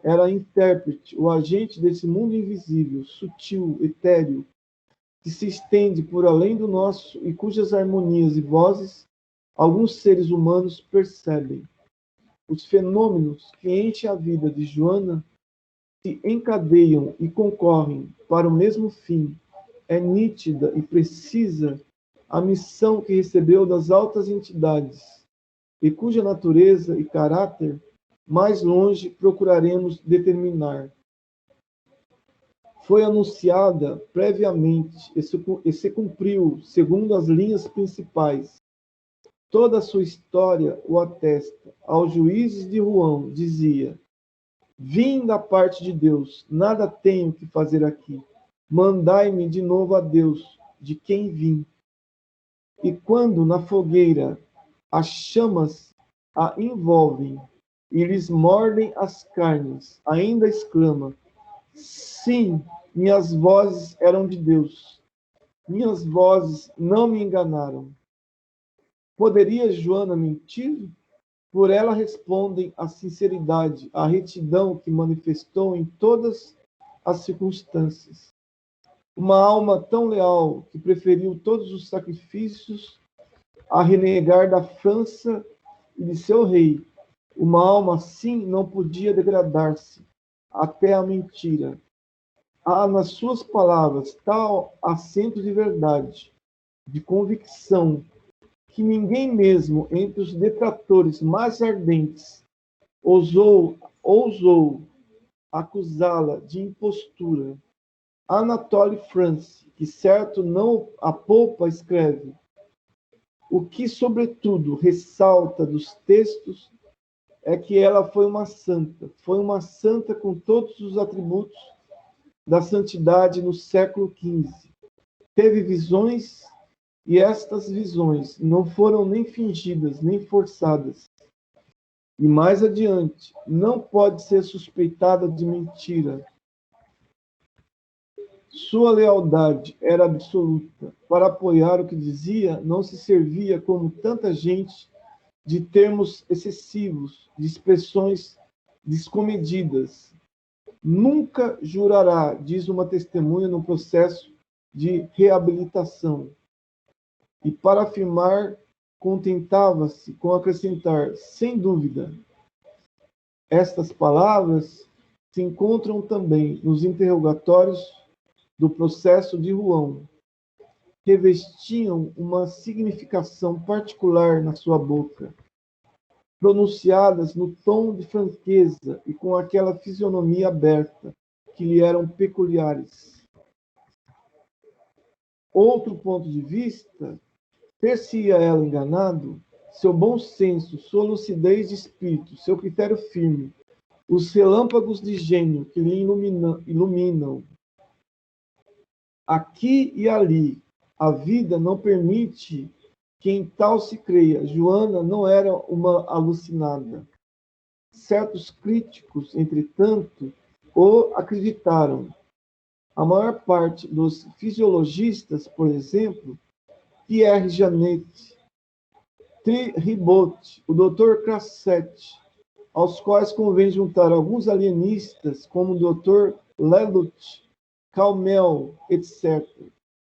era a intérprete, o agente desse mundo invisível, sutil, etéreo, que se estende por além do nosso e cujas harmonias e vozes alguns seres humanos percebem. Os fenômenos que enchem a vida de Joana se encadeiam e concorrem para o mesmo fim. É nítida e precisa a missão que recebeu das altas entidades, e cuja natureza e caráter mais longe procuraremos determinar. Foi anunciada previamente e se cumpriu segundo as linhas principais. Toda a sua história o atesta. Aos juízes de Rouen dizia: vim da parte de Deus, nada tenho que fazer aqui. Mandai-me de novo a Deus, de quem vim. E quando na fogueira as chamas a envolvem e lhes mordem as carnes, ainda exclama: sim, Minhas vozes eram de Deus. Minhas vozes não me enganaram. Poderia Joana mentir? Por ela respondem a sinceridade, a retidão que manifestou em todas as circunstâncias. Uma alma tão leal que preferiu todos os sacrifícios a renegar da França e de seu rei. Uma alma assim não podia degradar-se até a mentira. Há nas suas palavras tal acento de verdade, de convicção, que ninguém mesmo entre os detratores mais ardentes ousou acusá-la de impostura. Anatole France, que certo não a poupa, escreve: o que, sobretudo, ressalta dos textos é que ela foi uma santa com todos os atributos da santidade no século XV. Teve visões, e estas visões não foram nem fingidas, nem forçadas. E mais adiante, não pode ser suspeitada de mentira. Sua lealdade era absoluta. Para apoiar o que dizia, não se servia, como tanta gente, de termos excessivos, de expressões descomedidas. Nunca jurará, diz uma testemunha no processo de reabilitação. E para afirmar, contentava-se com acrescentar, sem dúvida. Estas palavras se encontram também nos interrogatórios do processo de Rouen, revestiam uma significação particular na sua boca, pronunciadas no tom de franqueza e com aquela fisionomia aberta que lhe eram peculiares. Outro ponto de vista, ter-se-ia ela enganado, seu bom senso, sua lucidez de espírito, seu critério firme, os relâmpagos de gênio que lhe iluminam. Aqui e ali, a vida não permite que em tal se creia. Joana não era uma alucinada. Certos críticos, entretanto, o acreditaram. A maior parte dos fisiologistas, por exemplo, Pierre Janet, Ribot, o Dr. Crasset, aos quais convém juntar alguns alienistas, como o Dr. Lelouch, Calmel, etc.,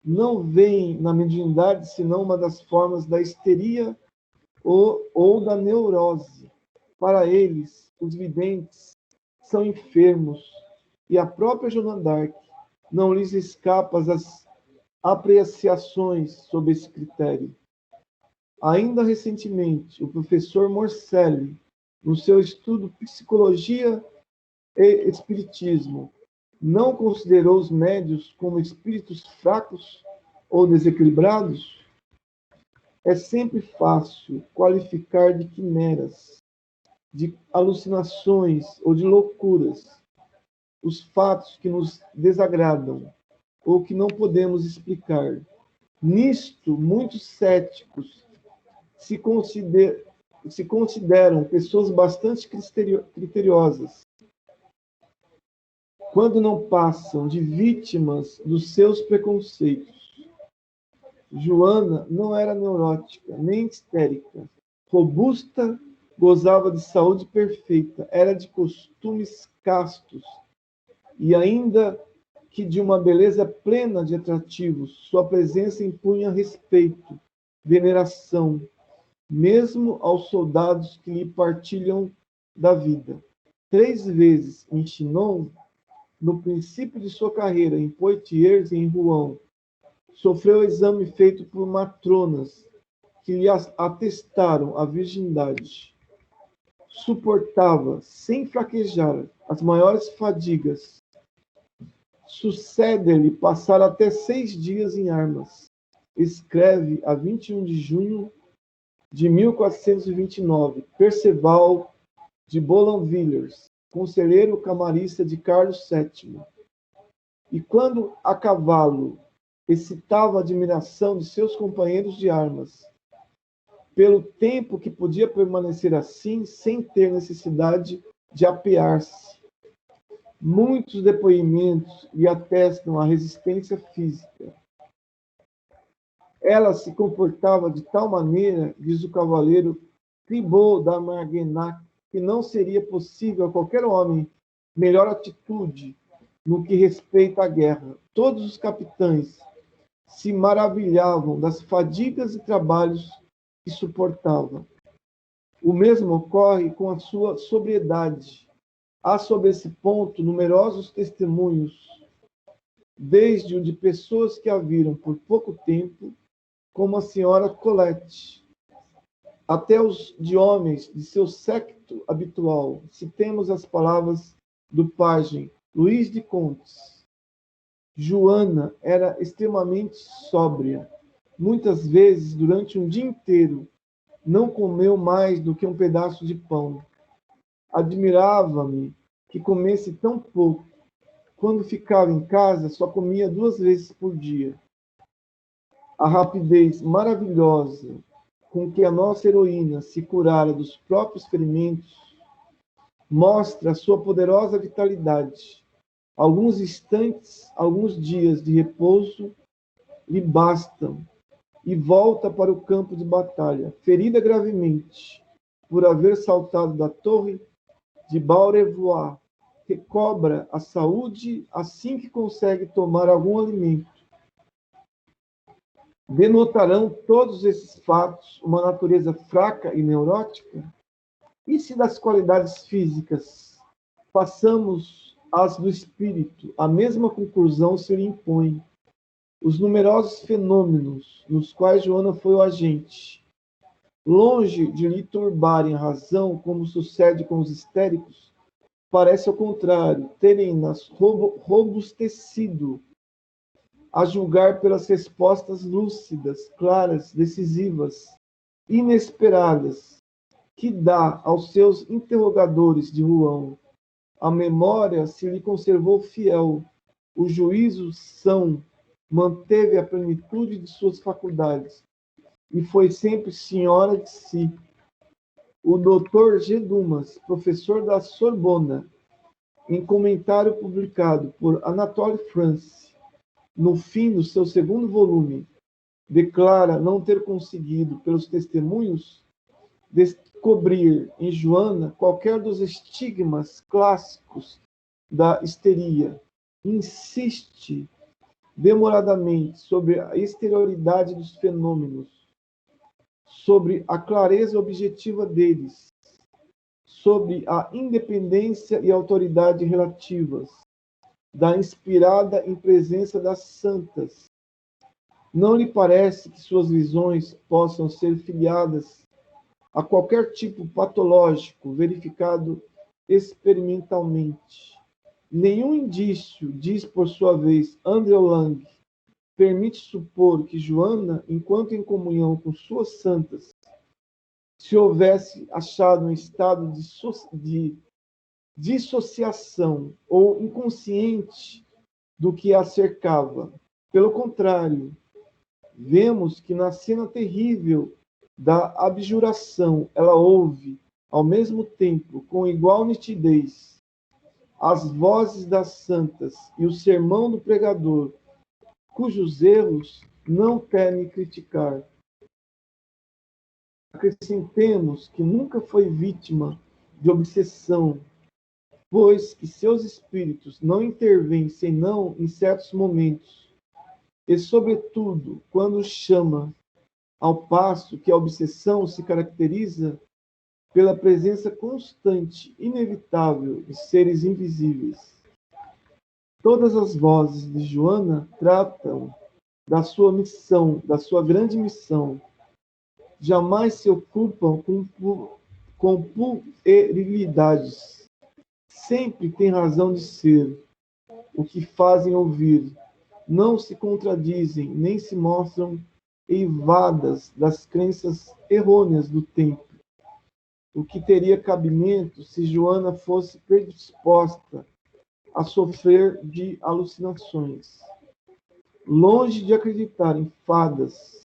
não veem na mediunidade senão uma das formas da histeria ou da neurose. Para eles, os videntes são enfermos, e a própria Joana d'Arc não lhes escapa as apreciações sob esse critério. Ainda recentemente, o professor Morcelli, no seu estudo Psicologia e Espiritismo, não considerou os médios como espíritos fracos ou desequilibrados? É sempre fácil qualificar de quimeras, de alucinações ou de loucuras os fatos que nos desagradam ou que não podemos explicar. Nisto, muitos céticos se consideram pessoas bastante criteriosas, quando não passam de vítimas dos seus preconceitos. Joana não era neurótica, nem histérica. Robusta, gozava de saúde perfeita, era de costumes castos, e ainda que de uma beleza plena de atrativos, sua presença impunha respeito, veneração, mesmo aos soldados que lhe partilham da vida. 3 vezes em Chinon, no princípio de sua carreira em Poitiers e em Rouen, sofreu exame feito por matronas que lhe atestaram a virgindade. Suportava, sem fraquejar, as maiores fadigas. Sucede-lhe passar até 6 dias em armas. Escreve a 21 de junho de 1429, Perceval de Boulainvilliers, conselheiro camarista de Carlos VII. E quando a cavalo excitava a admiração de seus companheiros de armas, pelo tempo que podia permanecer assim, sem ter necessidade de apear-se. Muitos depoimentos lhe atestam a resistência física. Ela se comportava de tal maneira, diz o cavaleiro Thibaut d'Armagnac, que não seria possível a qualquer homem melhor atitude no que respeita à guerra. Todos os capitães se maravilhavam das fadigas e trabalhos que suportava. O mesmo ocorre com a sua sobriedade. Há sobre esse ponto numerosos testemunhos, desde o de pessoas que a viram por pouco tempo, como a senhora Colette, até os de homens de seu séquito habitual. Citemos as palavras do pajem Luís de Contes. Joana era extremamente sóbria. Muitas vezes, durante um dia inteiro, não comeu mais do que um pedaço de pão. Admirava-me que comesse tão pouco. Quando ficava em casa, só comia 2 vezes por dia. A rapidez maravilhosa com que a nossa heroína se curara dos próprios ferimentos mostra a sua poderosa vitalidade. Alguns instantes, alguns dias de repouso lhe bastam e volta para o campo de batalha, ferida gravemente por haver saltado da torre de Beaurevoir. Recobra a saúde assim que consegue tomar algum alimento. Denotarão todos esses fatos uma natureza fraca e neurótica? E se das qualidades físicas passamos às do espírito, a mesma conclusão se lhe impõe. Os numerosos fenômenos nos quais Joana foi o agente, longe de lhe turbarem a razão, como sucede com os histéricos, parece, ao contrário, terem-nas robustecido, a julgar pelas respostas lúcidas, claras, decisivas, inesperadas, que dá aos seus interrogadores de Rouen. A memória se lhe conservou fiel, o juízo são, manteve a plenitude de suas faculdades, e foi sempre senhora de si. O Dr. G. Dumas, professor da Sorbona, em comentário publicado por Anatole France, no fim do seu 2º volume, declara não ter conseguido, pelos testemunhos, descobrir em Joana qualquer dos estigmas clássicos da histeria. Insiste demoradamente sobre a exterioridade dos fenômenos, sobre a clareza objetiva deles, sobre a independência e autoridade relativas, da inspirada em presença das santas. Não lhe parece que suas visões possam ser filiadas a qualquer tipo patológico verificado experimentalmente? Nenhum indício, diz por sua vez Andrew Lang, permite supor que Joana, enquanto em comunhão com suas santas, se houvesse achado em estado de dissociação ou inconsciente do que a cercava. Pelo contrário, vemos que na cena terrível da abjuração ela ouve, ao mesmo tempo, com igual nitidez, as vozes das santas e o sermão do pregador, cujos erros não teme criticar. Acrescentemos que nunca foi vítima de obsessão, pois que seus espíritos não intervêm senão em certos momentos, e, sobretudo, quando chama, ao passo que a obsessão se caracteriza pela presença constante, inevitável, de seres invisíveis. Todas as vozes de Joana tratam da sua missão, da sua grande missão. Jamais se ocupam com puerilidades. Sempre têm razão de ser. O que fazem ouvir. Não se contradizem, nem se mostram eivadas das crenças errôneas do tempo. O que teria cabimento se Joana fosse predisposta a sofrer de alucinações. Longe de acreditar em fadas,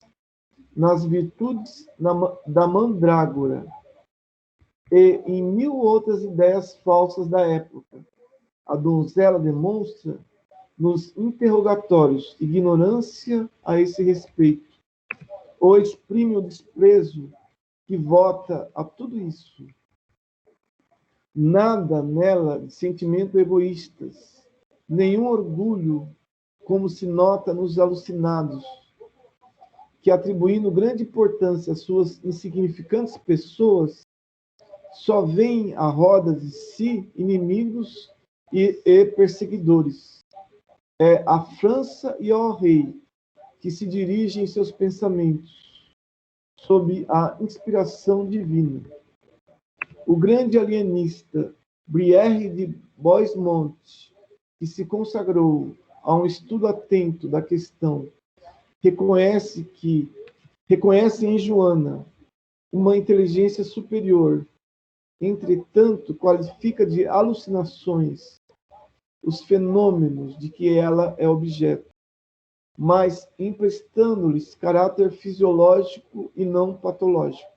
nas virtudes da mandrágora e em 1000 outras ideias falsas da época, a donzela demonstra nos interrogatórios ignorância a esse respeito, ou exprime o desprezo que vota a tudo isso. Nada nela de sentimento egoístas, nenhum orgulho, como se nota nos alucinados, que, atribuindo grande importância às suas insignificantes pessoas, só veem à roda de si inimigos e perseguidores. É à França e ao rei que se dirigem seus pensamentos, sob a inspiração divina. O grande alienista Brière de Boismont, que se consagrou a um estudo atento da questão, reconhece em Joana uma inteligência superior. Entretanto, qualifica de alucinações os fenômenos de que ela é objeto, mas emprestando-lhes caráter fisiológico e não patológico.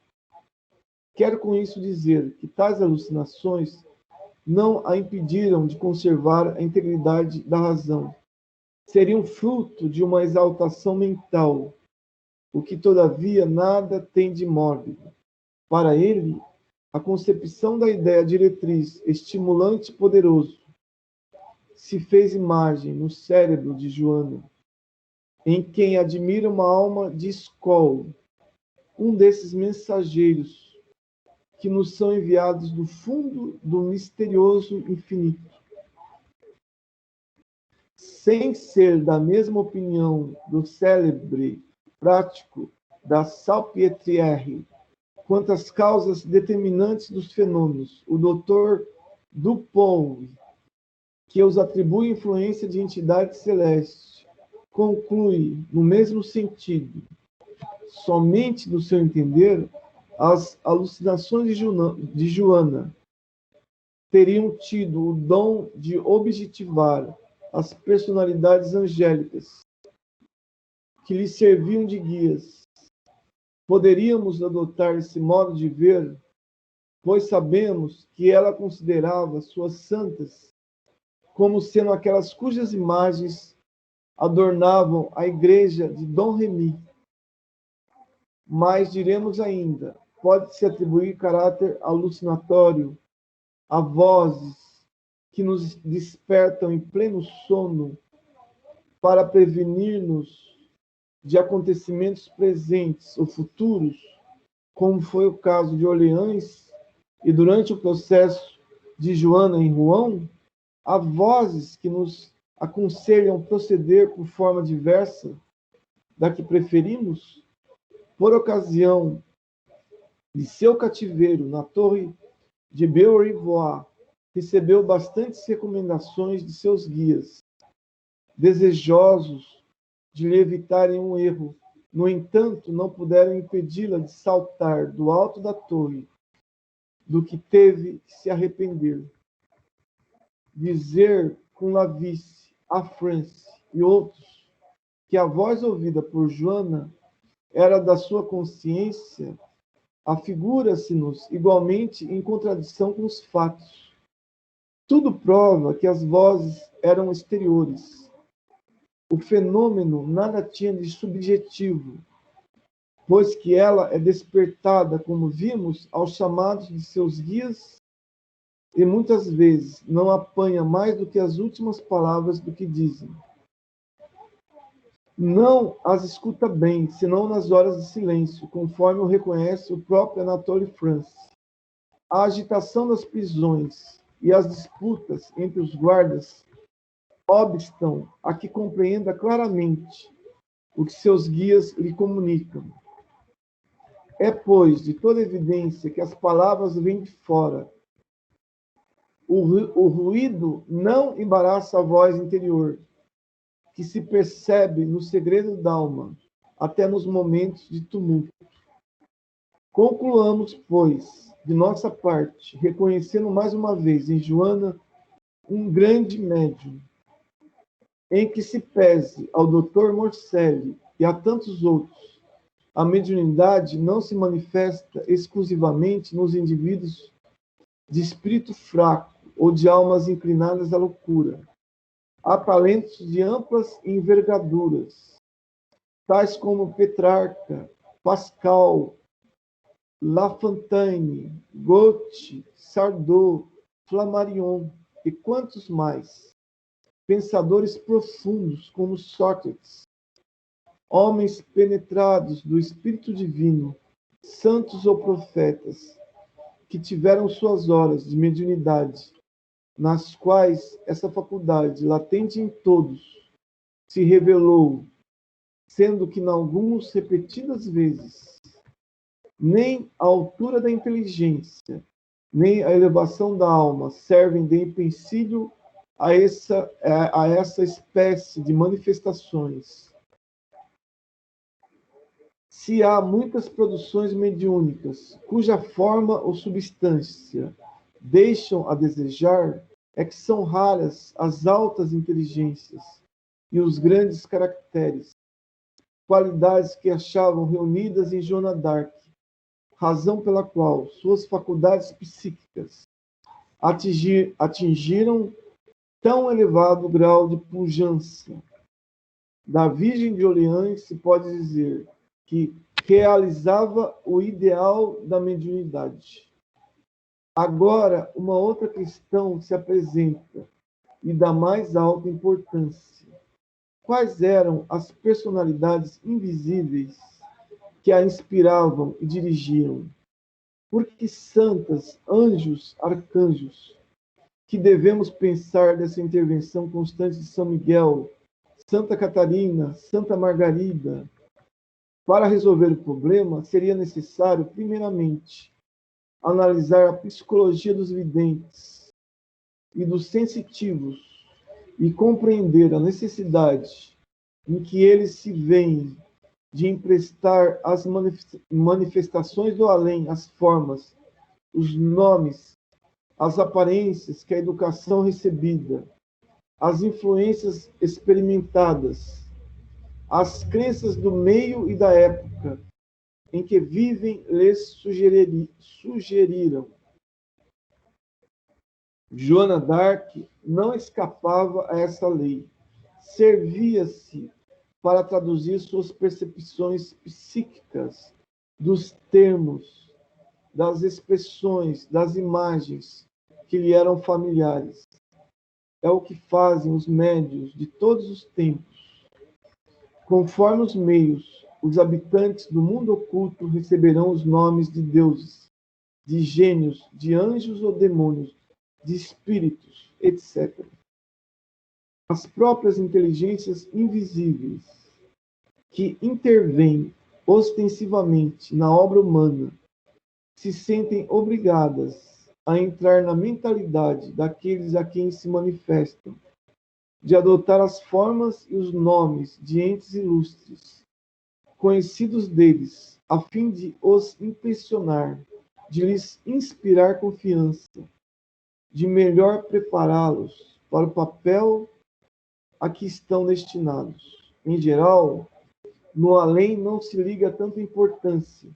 Quero com isso dizer que tais alucinações não a impediram de conservar a integridade da razão. Seriam fruto de uma exaltação mental, o que, todavia, nada tem de mórbido. Para ele, a concepção da ideia diretriz, estimulante e poderoso, se fez imagem no cérebro de Joana, em quem admira uma alma de escola, um desses mensageiros que nos são enviados do fundo do misterioso infinito. Sem ser da mesma opinião do célebre prático da Salpêtrière quanto às causas determinantes dos fenômenos, o Dr. Dupont, que os atribui influência de entidade celeste, conclui, no mesmo sentido, somente no seu entender, as alucinações de Joana teriam tido o dom de objetivar as personalidades angélicas que lhe serviam de guias. Poderíamos adotar esse modo de ver, pois sabemos que ela considerava suas santas como sendo aquelas cujas imagens adornavam a igreja de Dom Remy. Mas diremos ainda, pode-se atribuir caráter alucinatório a vozes que nos despertam em pleno sono para prevenir-nos de acontecimentos presentes ou futuros, como foi o caso de Orleans e durante o processo de Joana em Rouen. Há vozes que nos aconselham proceder por forma diversa da que preferimos. Por ocasião de seu cativeiro na torre de Beaurevoir, recebeu bastantes recomendações de seus guias, desejosos de lhe evitarem um erro. No entanto, não puderam impedi-la de saltar do alto da torre, do que teve que se arrepender. Dizer com Lavice, a France e outros que a voz ouvida por Joana era da sua consciência, afigura-se-nos igualmente em contradição com os fatos. Tudo prova que as vozes eram exteriores. O fenômeno nada tinha de subjetivo, pois que ela é despertada, como vimos, aos chamados de seus guias e muitas vezes não apanha mais do que as últimas palavras do que dizem. Não as escuta bem, senão nas horas de silêncio, conforme o reconhece o próprio Anatole France. A agitação das prisões e as disputas entre os guardas obstam a que compreenda claramente o que seus guias lhe comunicam. É, pois, de toda evidência que as palavras vêm de fora. O ruído não embaraça a voz interior, que se percebe no segredo da alma, até nos momentos de tumulto. Concluamos, pois, de nossa parte, reconhecendo mais uma vez em Joana um grande médium, em que se pese ao Dr. Morselli e a tantos outros, a mediunidade não se manifesta exclusivamente nos indivíduos de espírito fraco ou de almas inclinadas à loucura. Há talentos de amplas envergaduras, tais como Petrarca, Pascal, La Fontaine, Goethe, Sardou, Flammarion e quantos mais. Pensadores profundos como Sócrates, homens penetrados do Espírito Divino, santos ou profetas, que tiveram suas horas de mediunidade, nas quais essa faculdade, latente em todos, se revelou, sendo que, em alguns, repetidas vezes, nem a altura da inteligência, nem a elevação da alma servem de empecilho a essa espécie de manifestações. Se há muitas produções mediúnicas cuja forma ou substância deixam a desejar, é que são raras as altas inteligências e os grandes caracteres, qualidades que achavam reunidas em Joana d'Arc, razão pela qual suas faculdades psíquicas atingiram tão elevado grau de pujança. Da Virgem de Orleans se pode dizer que realizava o ideal da mediunidade. Agora, uma outra questão se apresenta e da mais alta importância. Quais eram as personalidades invisíveis que a inspiravam e dirigiam? Porque santas, anjos, arcanjos, que devemos pensar dessa intervenção constante de São Miguel, Santa Catarina, Santa Margarida? Para resolver o problema, seria necessário, primeiramente, analisar a psicologia dos videntes e dos sensitivos e compreender a necessidade em que eles se veem de emprestar às manifestações do além as formas, os nomes, as aparências que a educação recebida, as influências experimentadas, as crenças do meio e da época em que vivem lhes sugeriram. Joana d'Arc não escapava a essa lei. Servia-se para traduzir suas percepções psíquicas dos termos, das expressões, das imagens que lhe eram familiares. É o que fazem os médiuns de todos os tempos. Conforme os meios, os habitantes do mundo oculto receberão os nomes de deuses, de gênios, de anjos ou demônios, de espíritos, etc. As próprias inteligências invisíveis, que intervêm ostensivamente na obra humana, se sentem obrigadas a entrar na mentalidade daqueles a quem se manifestam, de adotar as formas e os nomes de entes ilustres, conhecidos deles, a fim de os impressionar, de lhes inspirar confiança, de melhor prepará-los para o papel a que estão destinados. Em geral, no além não se liga tanta importância,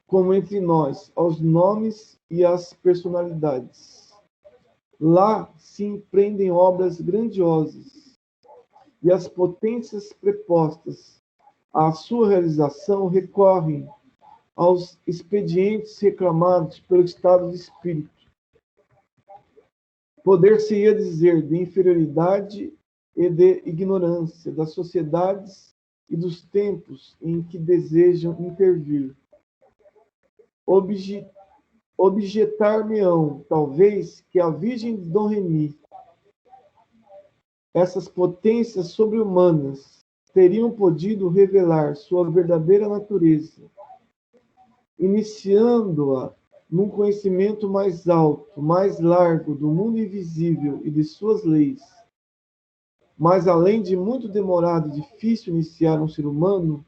como entre nós, aos nomes e às personalidades. Lá se empreendem obras grandiosas, e as potências prepostas à sua realização recorrem aos expedientes reclamados pelo estado de espírito. Poder-se-ia dizer de inferioridade e de ignorância das sociedades e dos tempos em que desejam intervir. Objetar-me-ão, talvez, que a Virgem de Dom Remy, essas potências sobre-humanas, teriam podido revelar sua verdadeira natureza, iniciando-a num conhecimento mais alto, mais largo do mundo invisível e de suas leis. Mas, além de muito demorado e difícil iniciar um ser humano,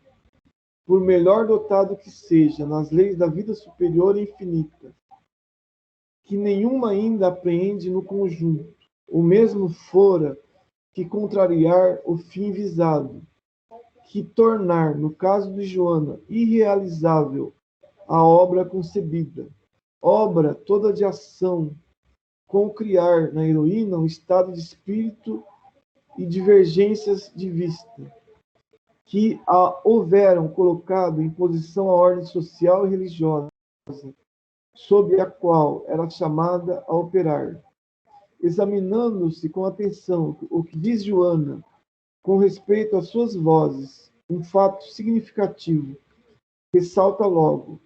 por melhor dotado que seja nas leis da vida superior e infinita, que nenhuma ainda apreende no conjunto, o mesmo fora que contrariar o fim visado, que tornar, no caso de Joana, irrealizável a obra concebida, obra toda de ação, com criar na heroína um estado de espírito e divergências de vista, que a houveram colocado em posição à ordem social e religiosa, sob a qual era chamada a operar. Examinando-se com atenção o que diz Joana com respeito às suas vozes, um fato significativo ressalta logo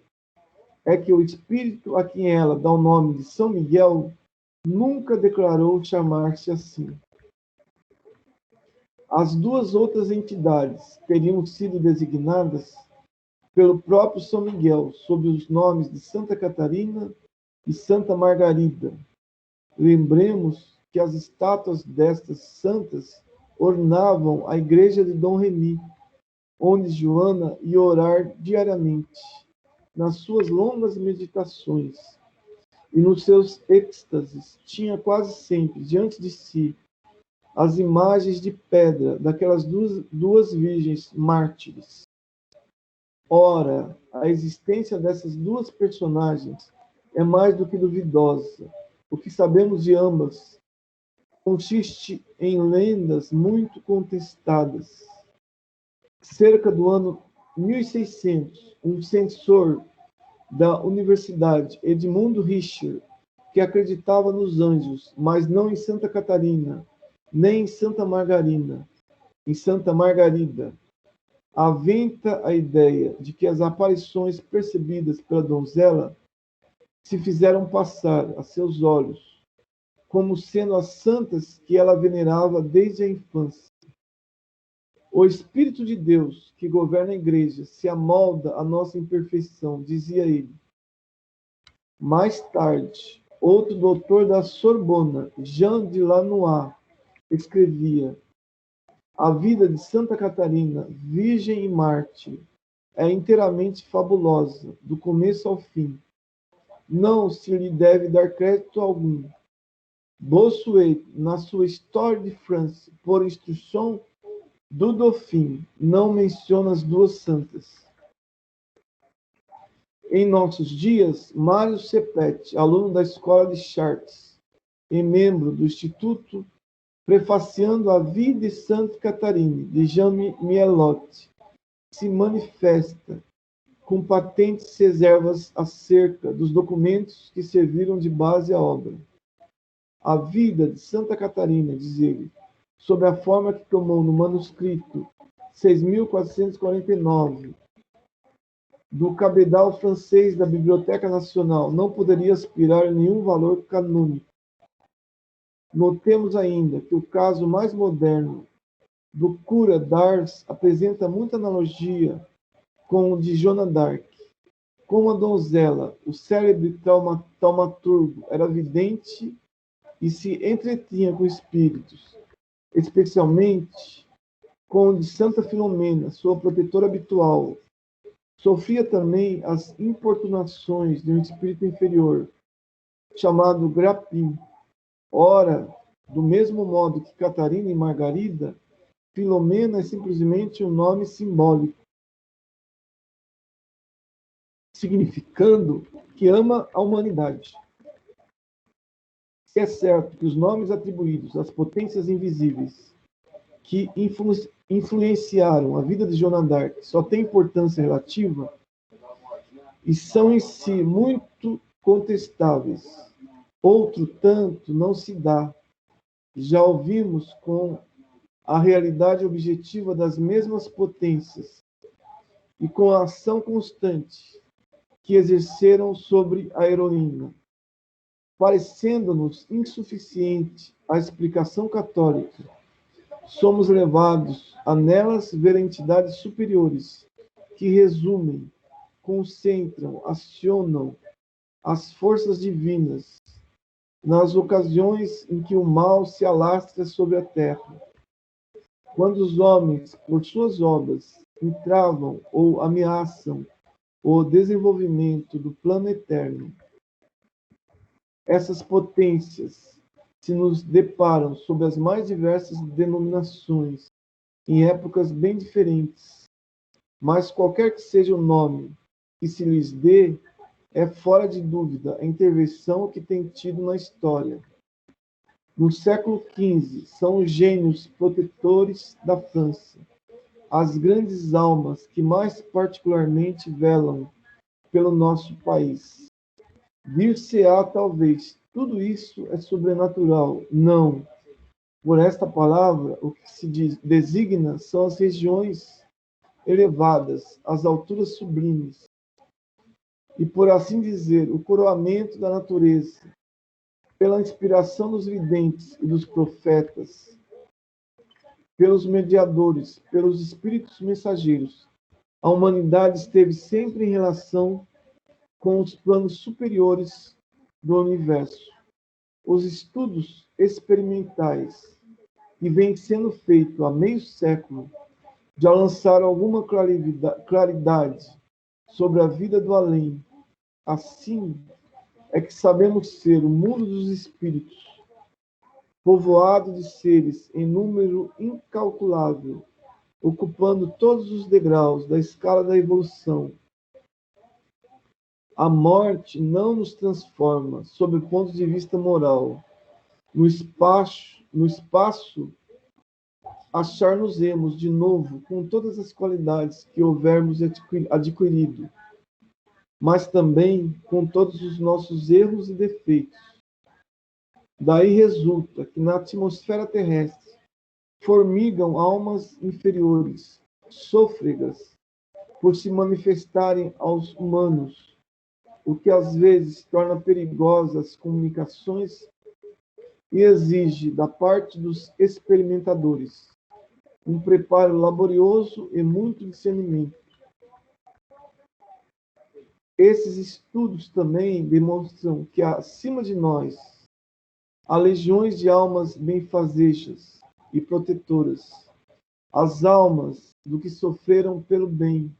é que o espírito a quem ela dá o nome de São Miguel nunca declarou chamar-se assim. As duas outras entidades teriam sido designadas pelo próprio São Miguel sob os nomes de Santa Catarina e Santa Margarida. Lembremos que as estátuas destas santas ornavam a igreja de Dom Remy, onde Joana ia orar diariamente, nas suas longas meditações e nos seus êxtases, tinha quase sempre diante de si as imagens de pedra daquelas duas virgens mártires. Ora, a existência dessas duas personagens é mais do que duvidosa. O que sabemos de ambas consiste em lendas muito contestadas. Cerca do ano 1600, um censor da universidade, Edmundo Richter, que acreditava nos anjos, mas não em Santa Catarina, nem em Santa Margarida, aventa a ideia de que as aparições percebidas pela donzela se fizeram passar a seus olhos como sendo as santas que ela venerava desde a infância. O Espírito de Deus que governa a igreja se amolda à nossa imperfeição, dizia ele. Mais tarde, outro doutor da Sorbona, Jean de Lannoy, escrevia: a vida de Santa Catarina, virgem e mártir, é inteiramente fabulosa, do começo ao fim. Não se lhe deve dar crédito algum. Bossuet, na sua Histoire de France, por instrução do Dauphin, não menciona as duas santas. Em nossos dias, Mário Sepet, aluno da Escola de Chartres e membro do Instituto Prefaciando a Vida de Santa Catarine, de Jean Mielotti, se manifesta com patentes reservas acerca dos documentos que serviram de base à obra. A vida de Santa Catarina, diz ele, sob a forma que tomou no manuscrito 6.449 do cabedal francês da Biblioteca Nacional, não poderia aspirar a nenhum valor canônico. Notemos ainda que o caso mais moderno do cura d'Ars apresenta muita analogia com o de Joana d'Arc. Como a donzela, o célebre taumaturgo era vidente e se entretinha com espíritos, especialmente com o de Santa Filomena, sua protetora habitual. Sofria também as importunações de um espírito inferior, chamado Grapim. Ora, do mesmo modo que Catarina e Margarida, Filomena é simplesmente um nome simbólico, significando que ama a humanidade. É certo que os nomes atribuídos às potências invisíveis que influenciaram a vida de Joana d'Arc só têm importância relativa e são em si muito contestáveis. Outro tanto não se dá. Já ouvimos com a realidade objetiva das mesmas potências e com a ação constante que exerceram sobre a heroína. Parecendo-nos insuficiente a explicação católica, somos levados a nelas ver entidades superiores que resumem, concentram, acionam as forças divinas nas ocasiões em que o mal se alastra sobre a terra. Quando os homens, por suas obras, entravam ou ameaçam o desenvolvimento do plano eterno, essas potências se nos deparam sob as mais diversas denominações, em épocas bem diferentes. Mas qualquer que seja o nome que se lhes dê, é fora de dúvida a intervenção que tem tido na história. No século XV, são os gênios protetores da França, as grandes almas que mais particularmente velam pelo nosso país. Dir-se-á, talvez, tudo isso é sobrenatural. Não. Por esta palavra, o que se designa são as regiões elevadas, as alturas sublimes, e, por assim dizer, o coroamento da natureza, pela inspiração dos videntes e dos profetas, pelos mediadores, pelos espíritos mensageiros. A humanidade esteve sempre em relação com os planos superiores do universo. Os estudos experimentais que vêm sendo feitos há meio século já lançaram alguma claridade sobre a vida do além. Assim é que sabemos ser o mundo dos espíritos, povoado de seres em número incalculável, ocupando todos os degraus da escala da evolução. A morte não nos transforma, sob o ponto de vista moral. No espaço achar-nos-emos de novo com todas as qualidades que houvermos adquirido, mas também com todos os nossos erros e defeitos. Daí resulta que na atmosfera terrestre formigam almas inferiores, sôfregas, por se manifestarem aos humanos, o que às vezes torna perigosas as comunicações e exige, da parte dos experimentadores, um preparo laborioso e muito discernimento. Esses estudos também demonstram que, acima de nós, há legiões de almas benfazejas e protetoras, as almas do que sofreram pelo bem,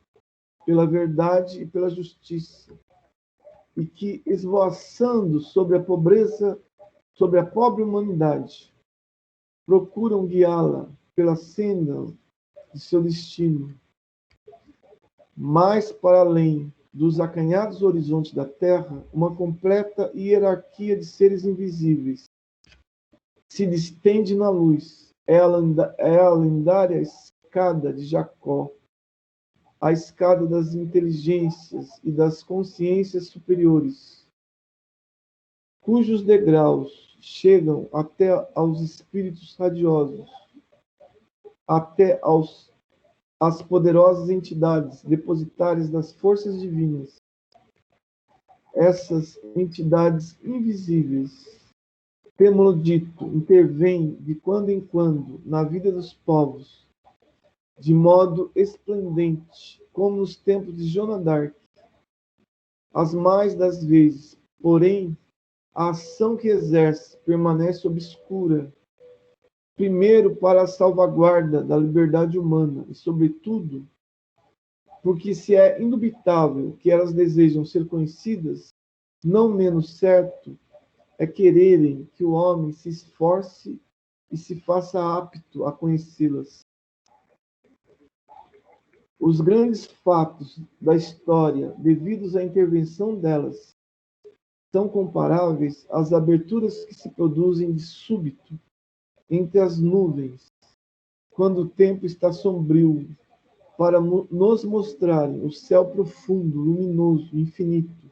pela verdade e pela justiça, e que, esvoaçando sobre a pobreza, sobre a pobre humanidade, procuram guiá-la pela senda de seu destino. Mais para além dos acanhados horizontes da Terra, uma completa hierarquia de seres invisíveis se distende na luz. É a lendária escada de Jacó, a escada das inteligências e das consciências superiores, cujos degraus chegam até aos espíritos radiosos, até às poderosas entidades depositárias das forças divinas. Essas entidades invisíveis, temo-lo dito, intervêm de quando em quando na vida dos povos, de modo esplendente, como nos tempos de Joana d'Arc. As mais das vezes, porém, a ação que exerce permanece obscura, primeiro para a salvaguarda da liberdade humana e, sobretudo, porque se é indubitável que elas desejam ser conhecidas, não menos certo é quererem que o homem se esforce e se faça apto a conhecê-las. Os grandes fatos da história, devidos à intervenção delas, são comparáveis às aberturas que se produzem de súbito entre as nuvens, quando o tempo está sombrio, para nos mostrarem o céu profundo, luminoso, infinito.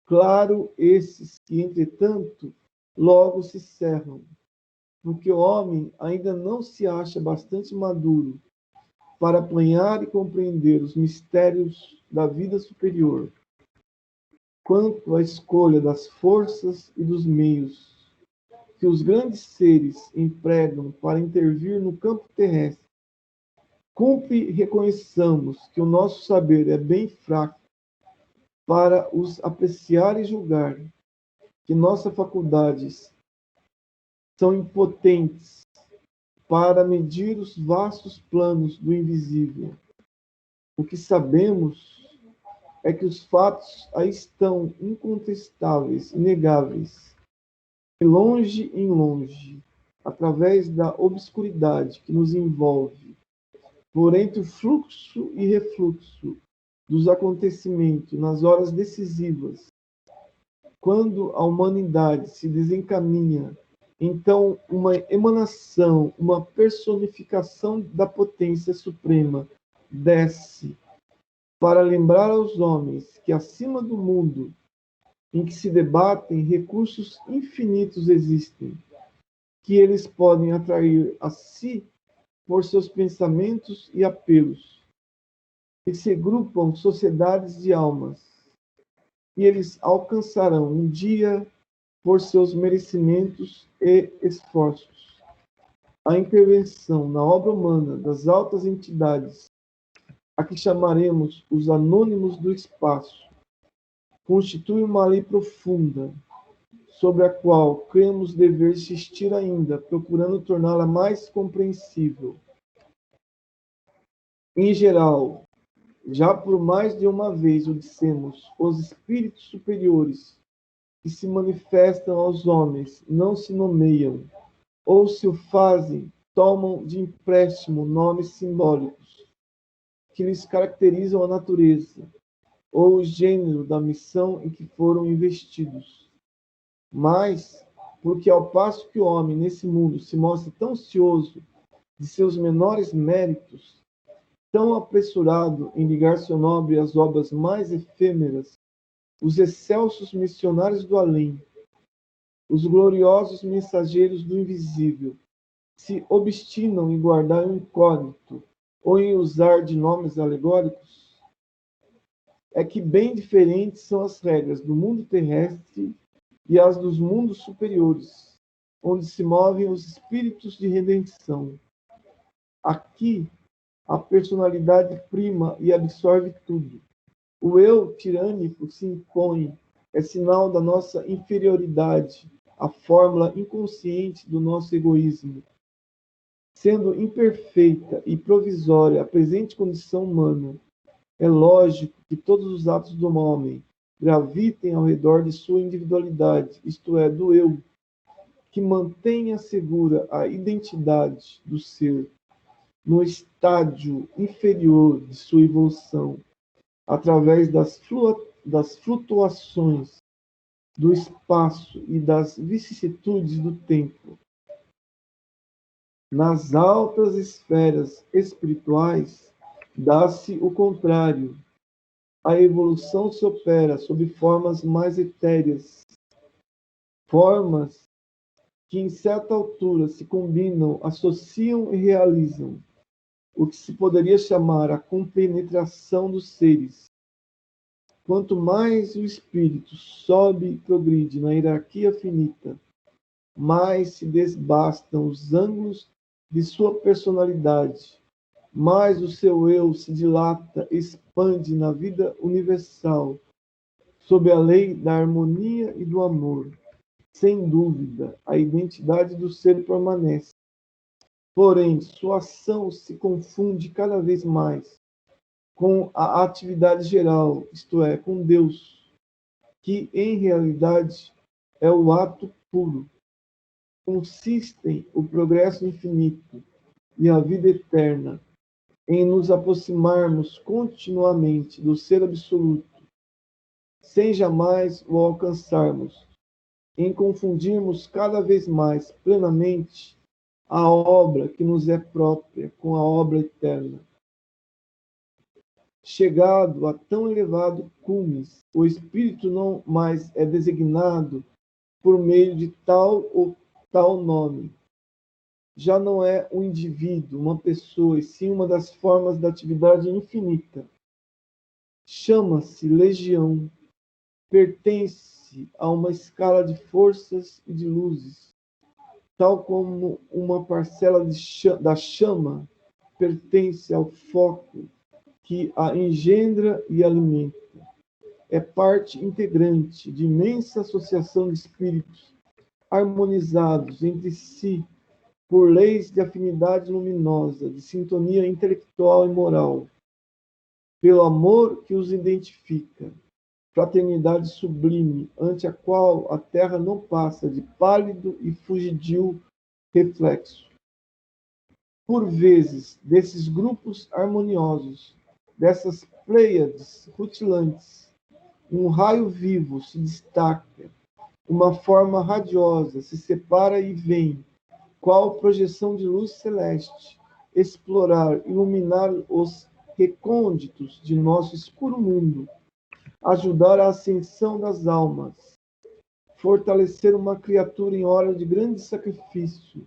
Claro, esses que, entretanto, logo se cerram, porque o homem ainda não se acha bastante maduro para apanhar e compreender os mistérios da vida superior, quanto à escolha das forças e dos meios que os grandes seres empregam para intervir no campo terrestre. Cumpre reconheçamos que o nosso saber é bem fraco para os apreciar e julgar, que nossas faculdades são impotentes para medir os vastos planos do invisível. O que sabemos é que os fatos aí estão incontestáveis, inegáveis, de longe em longe, através da obscuridade que nos envolve, por entre o fluxo e refluxo dos acontecimentos nas horas decisivas, quando a humanidade se desencaminha Então, uma emanação, uma personificação da potência suprema desce para lembrar aos homens que acima do mundo em que se debatem recursos infinitos existem, que eles podem atrair a si por seus pensamentos e apelos, e se agrupam sociedades de almas, e eles alcançarão um dia, por seus merecimentos e esforços, a intervenção na obra humana das altas entidades, a que chamaremos os anônimos do espaço, constitui uma lei profunda, sobre a qual cremos dever insistir ainda, procurando torná-la mais compreensível. Em geral, já por mais de uma vez o dissemos, os espíritos superiores que se manifestam aos homens não se nomeiam, ou se o fazem, tomam de empréstimo nomes simbólicos que lhes caracterizam a natureza ou o gênero da missão em que foram investidos. Mas, porque ao passo que o homem nesse mundo se mostra tão cioso de seus menores méritos, tão apressurado em ligar seu nome às obras mais efêmeras, os excelsos missionários do além, os gloriosos mensageiros do invisível, se obstinam em guardar o incógnito ou em usar de nomes alegóricos, é que bem diferentes são as regras do mundo terrestre e as dos mundos superiores, onde se movem os espíritos de redenção. Aqui, a personalidade prima e absorve tudo. O eu tirânico se impõe, é sinal da nossa inferioridade, a fórmula inconsciente do nosso egoísmo. Sendo imperfeita e provisória a presente condição humana, é lógico que todos os atos do homem gravitem ao redor de sua individualidade, isto é, do eu, que mantenha segura a identidade do ser no estádio inferior de sua evolução, através das flutuações do espaço e das vicissitudes do tempo. Nas altas esferas espirituais, dá-se o contrário. A evolução se opera sob formas mais etéreas, formas que em certa altura se combinam, associam e realizam o que se poderia chamar a compenetração dos seres. Quanto mais o espírito sobe e progride na hierarquia finita, mais se desbastam os ângulos de sua personalidade, mais o seu eu se dilata e expande na vida universal, sob a lei da harmonia e do amor. Sem dúvida, a identidade do ser permanece. Porém, sua ação se confunde cada vez mais com a atividade geral, isto é, com Deus, que em realidade é o ato puro. Consistem o progresso infinito e a vida eterna em nos aproximarmos continuamente do ser absoluto, sem jamais o alcançarmos, em confundirmos cada vez mais plenamente a obra que nos é própria com a obra eterna. Chegado a tão elevado cume, o espírito não mais é designado por meio de tal ou tal nome. Já não é um indivíduo, uma pessoa, e sim uma das formas da atividade infinita. Chama-se legião, pertence a uma escala de forças e de luzes, tal como uma parcela da chama pertence ao foco que a engendra e alimenta. É parte integrante de imensa associação de espíritos harmonizados entre si por leis de afinidade luminosa, de sintonia intelectual e moral, pelo amor que os identifica, fraternidade sublime, ante a qual a terra não passa de pálido e fugidio reflexo. Por vezes, desses grupos harmoniosos, dessas pleiades rutilantes, um raio vivo se destaca uma forma radiosa, se separa e vem, qual projeção de luz celeste, explorar, iluminar os recônditos de nosso escuro mundo, ajudar a ascensão das almas, fortalecer uma criatura em hora de grande sacrifício,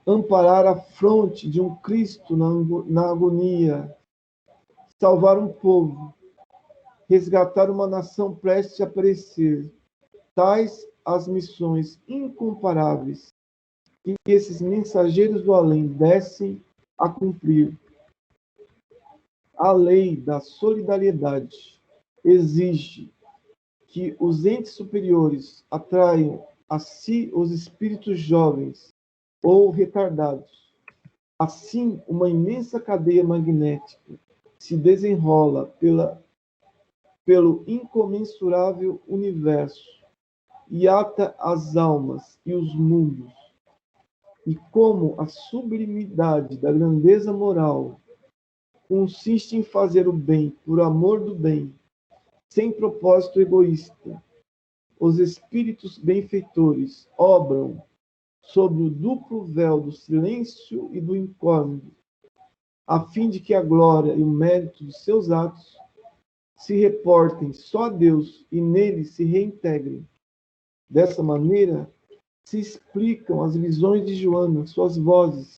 amparar a fronte de um Cristo na agonia, salvar um povo, resgatar uma nação prestes a perecer, tais as missões incomparáveis que esses mensageiros do além descem a cumprir. A lei da solidariedade exige que os entes superiores atraiam a si os espíritos jovens ou retardados. Assim, uma imensa cadeia magnética se desenrola pelo incomensurável universo e ata as almas e os mundos. E como a sublimidade da grandeza moral consiste em fazer o bem por amor do bem, sem propósito egoísta, os espíritos benfeitores obram sob o duplo véu do silêncio e do incógnito, a fim de que a glória e o mérito de seus atos se reportem só a Deus e nele se reintegrem. Dessa maneira, se explicam as visões de Joana, suas vozes,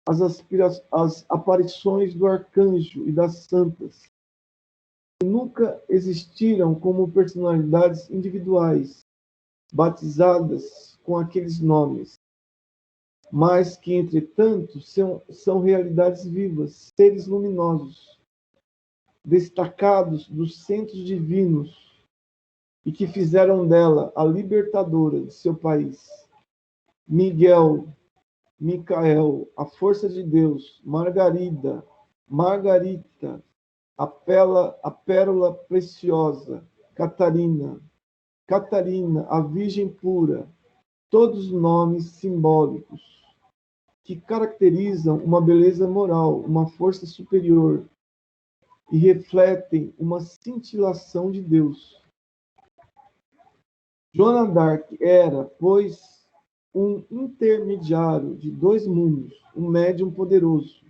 as aparições do arcanjo e das santas, que nunca existiram como personalidades individuais, batizadas com aqueles nomes, mas que, entretanto, são realidades vivas, seres luminosos, destacados dos centros divinos, e que fizeram dela a libertadora de seu país. Miguel, Micael, a força de Deus, Margarida, Margarita, a pérola preciosa, Catarina, Catarina, a Virgem pura, todos nomes simbólicos que caracterizam uma beleza moral, uma força superior e refletem uma cintilação de Deus. Joana d'Arc era, pois, um intermediário de dois mundos, um médium poderoso.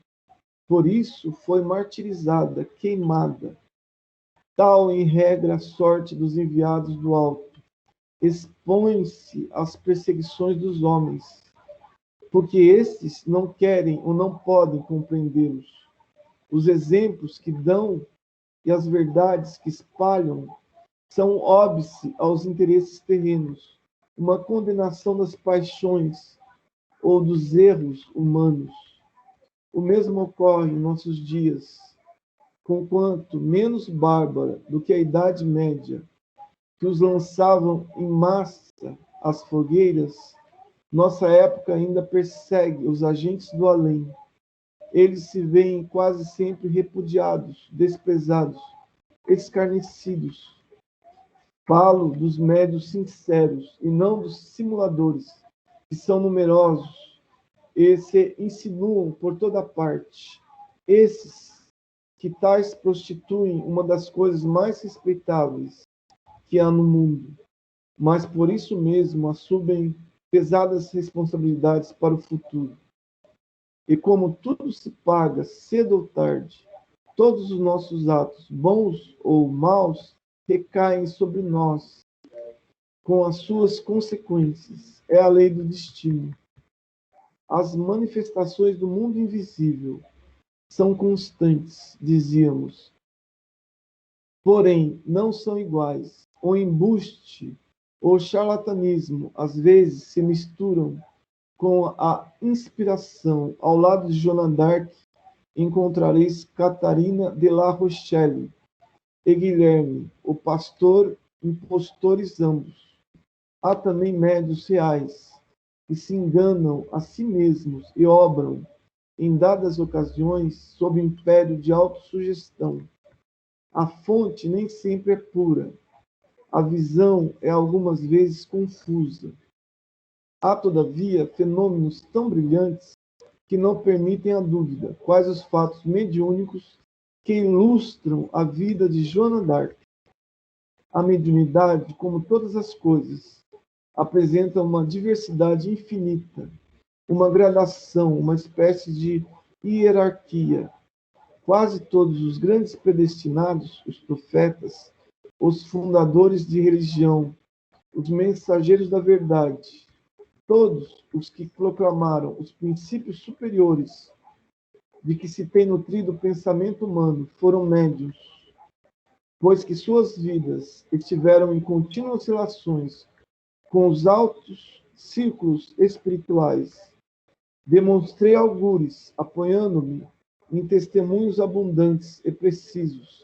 Por isso foi martirizada, queimada. Tal, em regra, a sorte dos enviados do alto. Expõe-se às perseguições dos homens, porque estes não querem ou não podem compreendê-los. Os exemplos que dão e as verdades que espalham são óbice aos interesses terrenos, uma condenação das paixões ou dos erros humanos. O mesmo ocorre em nossos dias, conquanto menos bárbara do que a Idade Média, que os lançavam em massa às fogueiras, nossa época ainda persegue os agentes do além. Eles se veem quase sempre repudiados, desprezados, escarnecidos. Falo dos médios sinceros e não dos simuladores, que são numerosos e se insinuam por toda parte. Esses que tais prostituem uma das coisas mais respeitáveis que há no mundo, mas por isso mesmo assumem pesadas responsabilidades para o futuro. E como tudo se paga cedo ou tarde, todos os nossos atos, bons ou maus, recaem sobre nós, com as suas consequências. É a lei do destino. As manifestações do mundo invisível são constantes, dizíamos, porém não são iguais. O embuste ou charlatanismo às vezes se misturam com a inspiração. Ao lado de Joana d'Arc encontrareis Catarina de La Rochelle e Guilherme, o pastor, impostores ambos. Há também médios reais que se enganam a si mesmos e obram, em dadas ocasiões, sob o império de autossugestão. A fonte nem sempre é pura. A visão é algumas vezes confusa. Há, todavia, fenômenos tão brilhantes que não permitem a dúvida, quais os fatos mediúnicos que ilustram a vida de Joana d'Arc. A mediunidade, como todas as coisas, apresenta uma diversidade infinita, uma gradação, uma espécie de hierarquia. Quase todos os grandes predestinados, os profetas, os fundadores de religião, os mensageiros da verdade, todos os que proclamaram os princípios superiores de que se tem nutrido o pensamento humano foram médiuns, pois que suas vidas estiveram em contínuas relações com os altos círculos espirituais. Demonstrei algures, apoiando-me em testemunhos abundantes e precisos,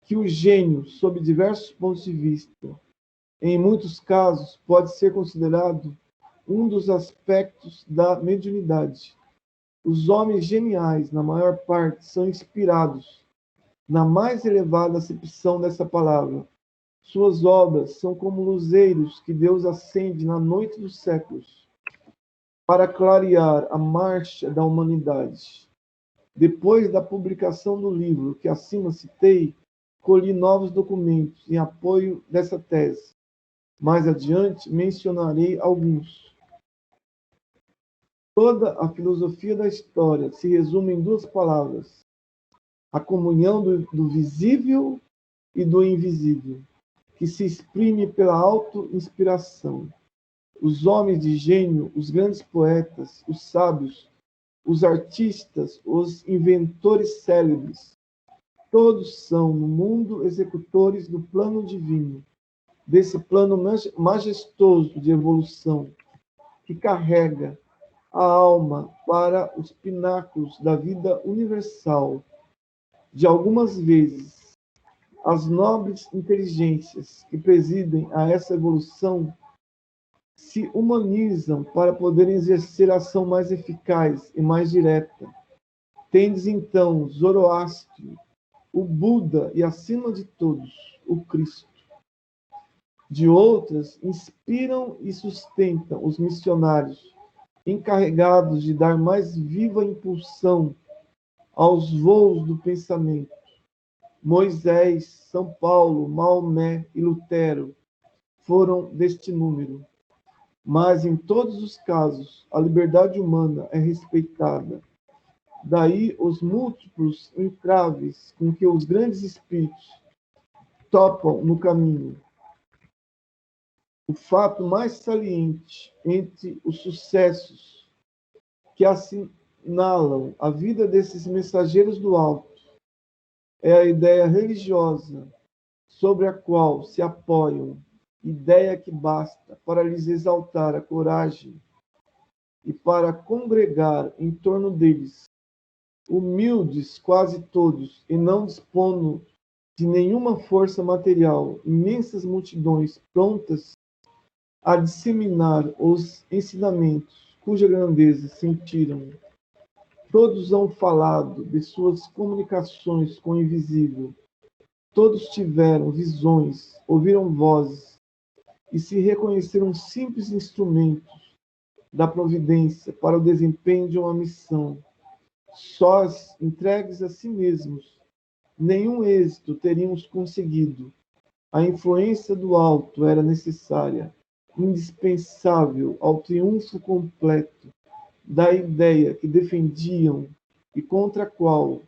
que o gênio, sob diversos pontos de vista, em muitos casos, pode ser considerado um dos aspectos da mediunidade. Os homens geniais, na maior parte, são inspirados, na mais elevada acepção dessa palavra. Suas obras são como luzeiros que Deus acende na noite dos séculos, para clarear a marcha da humanidade. Depois da publicação do livro que acima citei, colhi novos documentos em apoio dessa tese. Mais adiante mencionarei alguns. Toda a filosofia da história se resume em duas palavras: a comunhão do visível e do invisível, que se exprime pela auto-inspiração. Os homens de gênio, os grandes poetas, os sábios, os artistas, os inventores célebres, todos são, no mundo, executores do plano divino, desse plano majestoso de evolução, que carrega a alma para os pináculos da vida universal. De algumas vezes, as nobres inteligências que presidem a essa evolução se humanizam para poderem exercer a ação mais eficaz e mais direta. Tendes então Zoroastro, o Buda e, acima de todos, o Cristo. De outras, inspiram e sustentam os missionários, encarregados de dar mais viva impulsão aos voos do pensamento. Moisés, São Paulo, Maomé e Lutero foram deste número. Mas, em todos os casos, a liberdade humana é respeitada. Daí os múltiplos entraves com que os grandes espíritos topam no caminho. O fato mais saliente entre os sucessos que assinalam a vida desses mensageiros do alto é a ideia religiosa sobre a qual se apoiam, ideia que basta para lhes exaltar a coragem e para congregar em torno deles, humildes quase todos, e não dispondo de nenhuma força material, imensas multidões prontas a disseminar os ensinamentos cuja grandeza sentiram. Todos hão falado de suas comunicações com o invisível. Todos tiveram visões, ouviram vozes e se reconheceram simples instrumentos da providência para o desempenho de uma missão. Sós, entregues a si mesmos, nenhum êxito teríamos conseguido. A influência do alto era necessária, indispensável ao triunfo completo da ideia que defendiam e contra a qual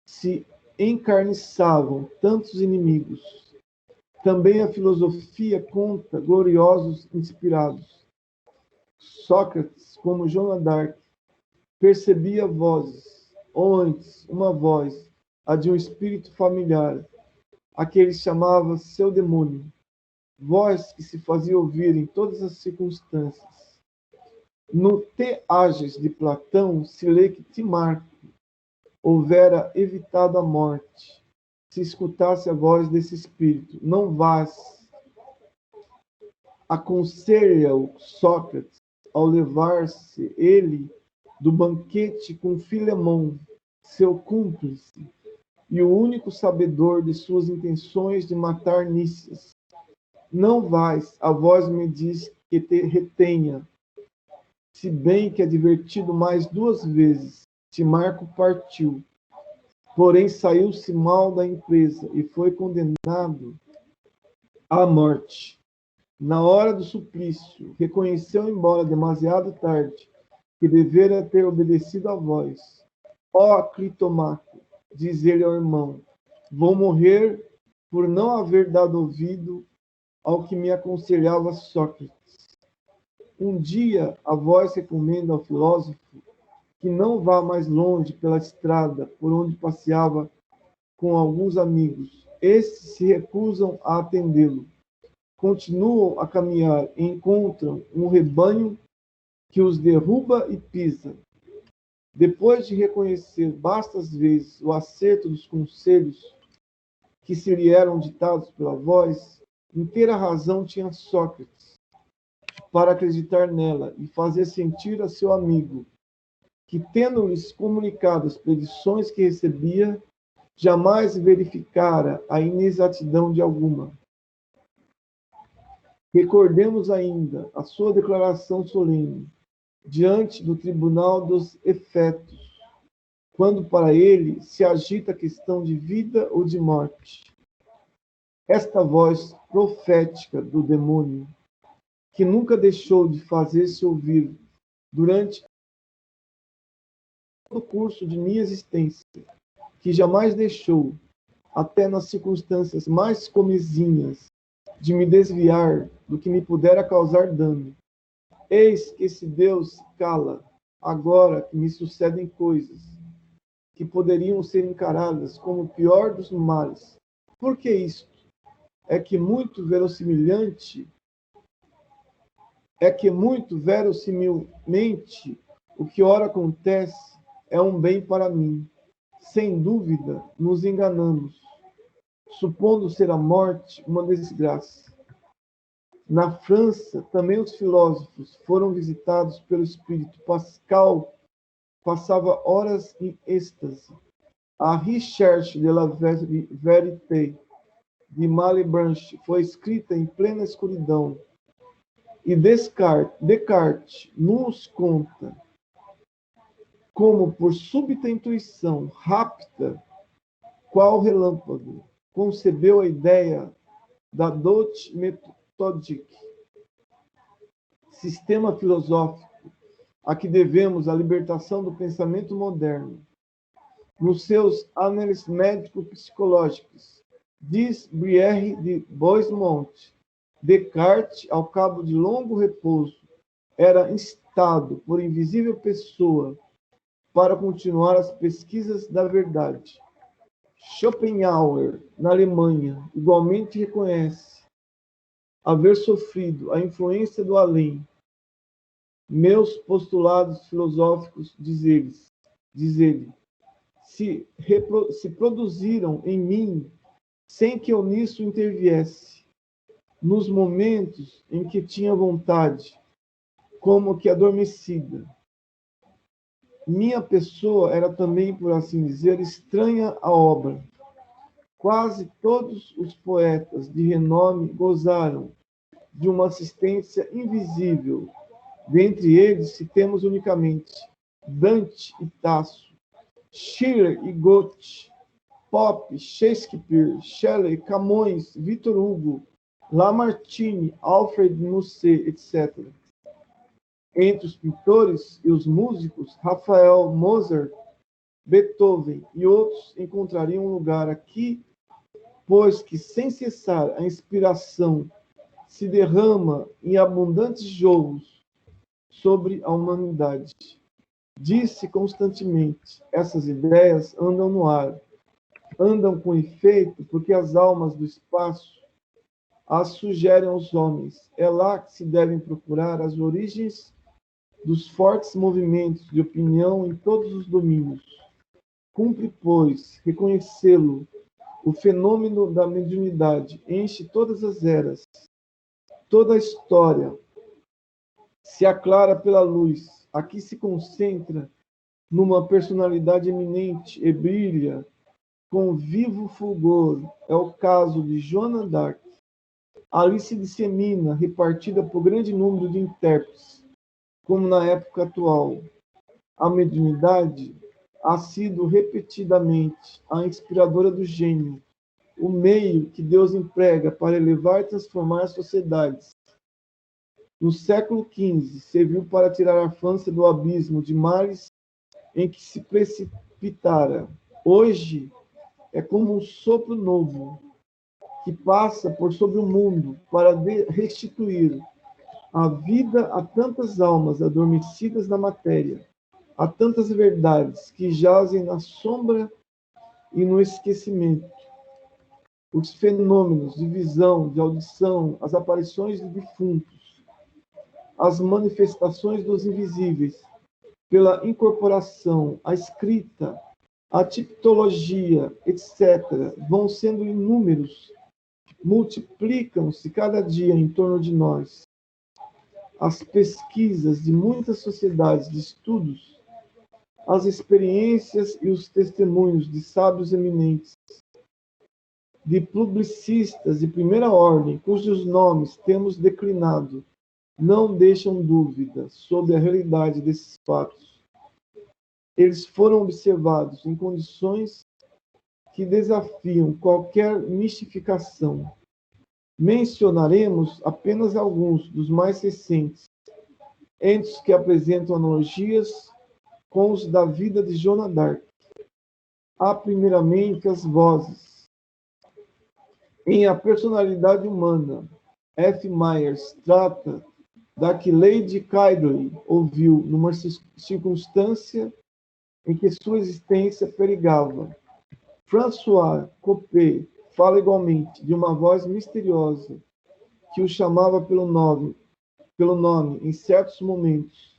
se encarniçavam tantos inimigos. Também a filosofia conta gloriosos inspirados. Sócrates, como Joana d'Arc, percebia vozes, ou antes, uma voz, a de um espírito familiar, a que ele chamava seu demônio, voz que se fazia ouvir em todas as circunstâncias. No Teages de Platão se lê que Timarco houvera evitado a morte, se escutasse a voz desse espírito. Não vás, aconselha-o Sócrates, ao levar-se ele do banquete com Filemão, seu cúmplice, e o único sabedor de suas intenções de matar Nícias. Não vais, a voz me diz que te retenha, se bem que advertido mais 2 vezes, Timarco partiu, porém saiu-se mal da empresa e foi condenado à morte. Na hora do suplício, reconheceu, embora demasiado tarde, que devera ter obedecido à voz. Ó Clitomaco, diz ele ao irmão, vou morrer por não haver dado ouvido ao que me aconselhava Sócrates. Um dia a voz recomenda ao filósofo que não vá mais longe pela estrada por onde passeava com alguns amigos. Estes se recusam a atendê-lo. Continuam a caminhar e encontram um rebanho que os derruba e pisa. Depois de reconhecer bastas vezes o acerto dos conselhos que se lhe eram ditados pela voz, inteira razão tinha Sócrates para acreditar nela e fazer sentir a seu amigo que, tendo-lhes comunicado as predições que recebia, jamais verificara a inexatidão de alguma. Recordemos ainda a sua declaração solene diante do tribunal dos efetos, quando para ele se agita a questão de vida ou de morte. Esta voz profética do demônio, que nunca deixou de fazer-se ouvir durante todo o curso de minha existência, que jamais deixou, até nas circunstâncias mais comezinhas, de me desviar do que me pudera causar dano. Eis que esse Deus se cala, agora que me sucedem coisas que poderiam ser encaradas como o pior dos males. Por que isto? É que muito verossimilmente o que ora acontece é um bem para mim. Sem dúvida, nos enganamos, supondo ser a morte uma desgraça. Na França, também os filósofos foram visitados pelo espírito. Pascal passava horas em êxtase. A Recherche de la Vérité de Malebranche foi escrita em plena escuridão. E Descartes nos conta como, por súbita intuição, rápida, qual relâmpago, concebeu a ideia da Dot Méthodique, sistema filosófico a que devemos a libertação do pensamento moderno. Nos seus análises médico-psicológicos, diz Brière de Boismont, Descartes, ao cabo de longo repouso, era instado por invisível pessoa para continuar as pesquisas da verdade. Schopenhauer, na Alemanha, igualmente reconhece haver sofrido a influência do além. Meus postulados filosóficos, diz ele, se produziram em mim sem que eu nisso interviesse, nos momentos em que tinha vontade, como que adormecida. Minha pessoa era também, por assim dizer, estranha à obra. Quase todos os poetas de renome gozaram de uma assistência invisível. Dentre eles, citemos unicamente Dante e Tasso, Schiller e Goethe, Pope, Shakespeare, Shelley, Camões, Victor Hugo, Lamartine, Alfred Musset, etc. Entre os pintores e os músicos, Rafael, Mozart, Beethoven e outros encontrariam um lugar aqui, pois que sem cessar a inspiração se derrama em abundantes jogos sobre a humanidade. Diz-se constantemente, essas ideias andam no ar, andam com efeito porque as almas do espaço as sugerem aos homens. É lá que se devem procurar as origens dos fortes movimentos de opinião em todos os domínios. Cumpre, pois, reconhecê-lo. O fenômeno da mediunidade enche todas as eras. Toda a história se aclara pela luz. Aqui se concentra numa personalidade eminente e brilha com vivo fulgor. É o caso de Joana d'Arc. Ali se dissemina, repartida por grande número de intérpretes, como na época atual. A mediunidade ha sido repetidamente a inspiradora do gênio, o meio que Deus emprega para elevar e transformar sociedades. No século XV, serviu para tirar a França do abismo de males em que se precipitara. Hoje é como um sopro novo que passa por sobre o mundo para restituir a vida a tantas almas adormecidas na matéria, a tantas verdades que jazem na sombra e no esquecimento. Os fenômenos de visão, de audição, as aparições de defuntos, as manifestações dos invisíveis, pela incorporação, a escrita, a tipologia, etc., vão sendo inúmeros, multiplicam-se cada dia em torno de nós. As pesquisas de muitas sociedades de estudos, as experiências e os testemunhos de sábios eminentes, de publicistas de primeira ordem, cujos nomes temos declinado, não deixam dúvida sobre a realidade desses fatos. Eles foram observados em condições que desafiam qualquer mistificação. Mencionaremos apenas alguns dos mais recentes, entre os que apresentam analogias com os da vida de Joana d'Arc. Há, primeiramente, as vozes. Em A Personalidade Humana, F. Myers trata da que Lady Cydley ouviu numa circunstância em que sua existência perigava. François Coppée fala igualmente de uma voz misteriosa que o chamava pelo nome em certos momentos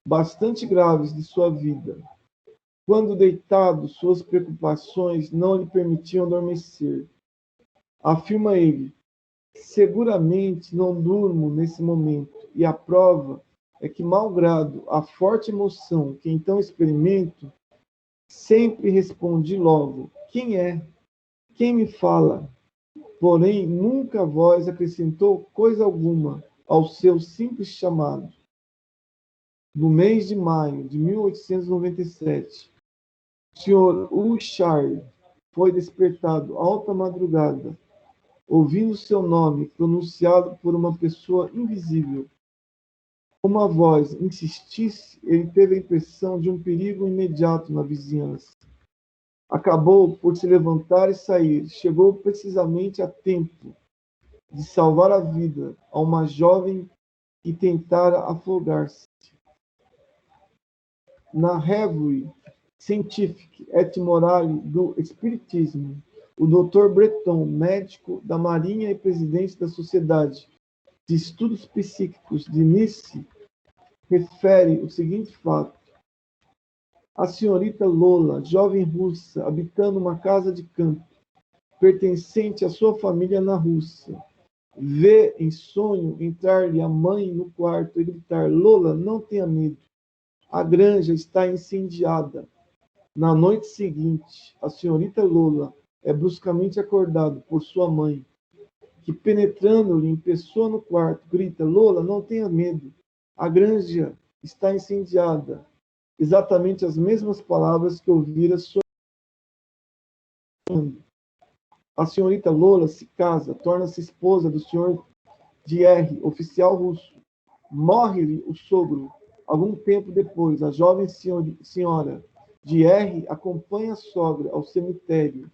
bastante graves de sua vida. Quando deitado, suas preocupações não lhe permitiam adormecer. Afirma ele: seguramente não durmo nesse momento, e a prova é que, malgrado a forte emoção que então experimento, sempre respondi logo: quem é? Quem me fala? Porém, nunca a voz acrescentou coisa alguma ao seu simples chamado. No mês de maio de 1897, o Sr. Usher foi despertado alta madrugada, ouvindo seu nome pronunciado por uma pessoa invisível. Como a voz insistisse, ele teve a impressão de um perigo imediato na vizinhança. Acabou por se levantar e sair. Chegou precisamente a tempo de salvar a vida a uma jovem que tentara afogar-se. Na Revue Scientifique et Morale do Espiritismo, o Dr. Breton, médico da Marinha e presidente da Sociedade de Estudos Psíquicos de Nice, refere o seguinte fato: a senhorita Lola, jovem russa, habitando uma casa de campo, pertencente à sua família na Rússia, vê em sonho entrar-lhe a mãe no quarto e gritar: Lola, não tenha medo, a granja está incendiada. Na noite seguinte, a senhorita Lola é bruscamente acordada por sua mãe, que, penetrando-lhe em pessoa no quarto, grita: Lola, não tenha medo, a granja está incendiada. Exatamente as mesmas palavras que ouvira sonhando. A senhorita Lola se casa, torna-se esposa do senhor Dr., oficial russo. Morre-lhe o sogro. Algum tempo depois, a jovem senhora Dr. acompanha a sogra ao cemitério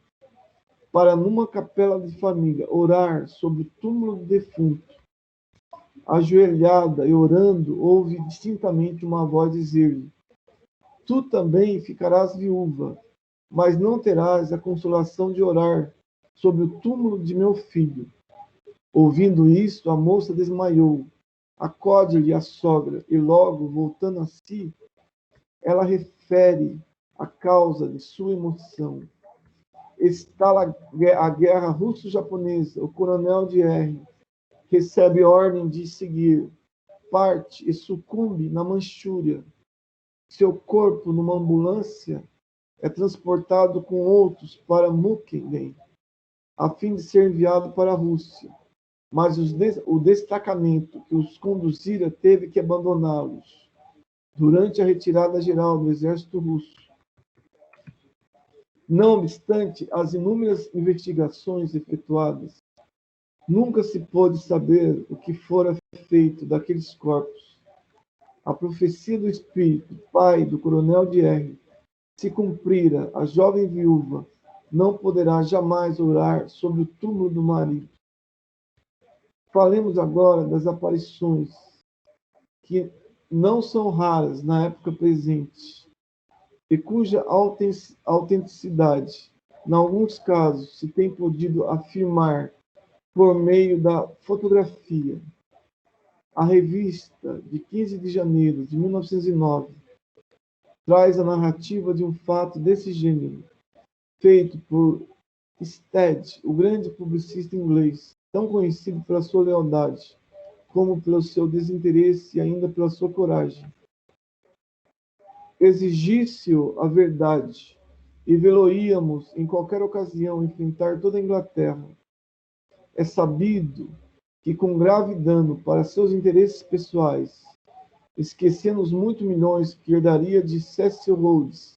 para, numa capela de família, orar sobre o túmulo do defunto. Ajoelhada e orando, ouve distintamente uma voz dizer-lhe: tu também ficarás viúva, mas não terás a consolação de orar sobre o túmulo de meu filho. Ouvindo isto, a moça desmaiou. Acode-lhe a sogra, e logo, voltando a si, ela refere a causa de sua emoção. Está a guerra russo-japonesa. O coronel Dr. recebe ordem de seguir. Parte e sucumbe na Manchúria. Seu corpo, numa ambulância, é transportado com outros para Mukden, a fim de ser enviado para a Rússia. Mas o destacamento que os conduzira teve que abandoná-los durante a retirada geral do exército russo. Não obstante as inúmeras investigações efetuadas, nunca se pôde saber o que fora feito daqueles corpos. A profecia do espírito, pai do coronel de R, se cumprira, a jovem viúva não poderá jamais orar sobre o túmulo do marido. Falemos agora das aparições, que não são raras na época presente, e cuja autenticidade, em alguns casos, se tem podido afirmar por meio da fotografia. A revista de 15 de janeiro de 1909 traz a narrativa de um fato desse gênero, feito por Stead, o grande publicista inglês, tão conhecido pela sua lealdade, como pelo seu desinteresse e ainda pela sua coragem. Exigisse-o a verdade, e vê-lo-íamos em qualquer ocasião enfrentar toda a Inglaterra. É sabido que, com grave dano para seus interesses pessoais, esquecendo os muitos milhões que herdaria de Cecil Rhodes,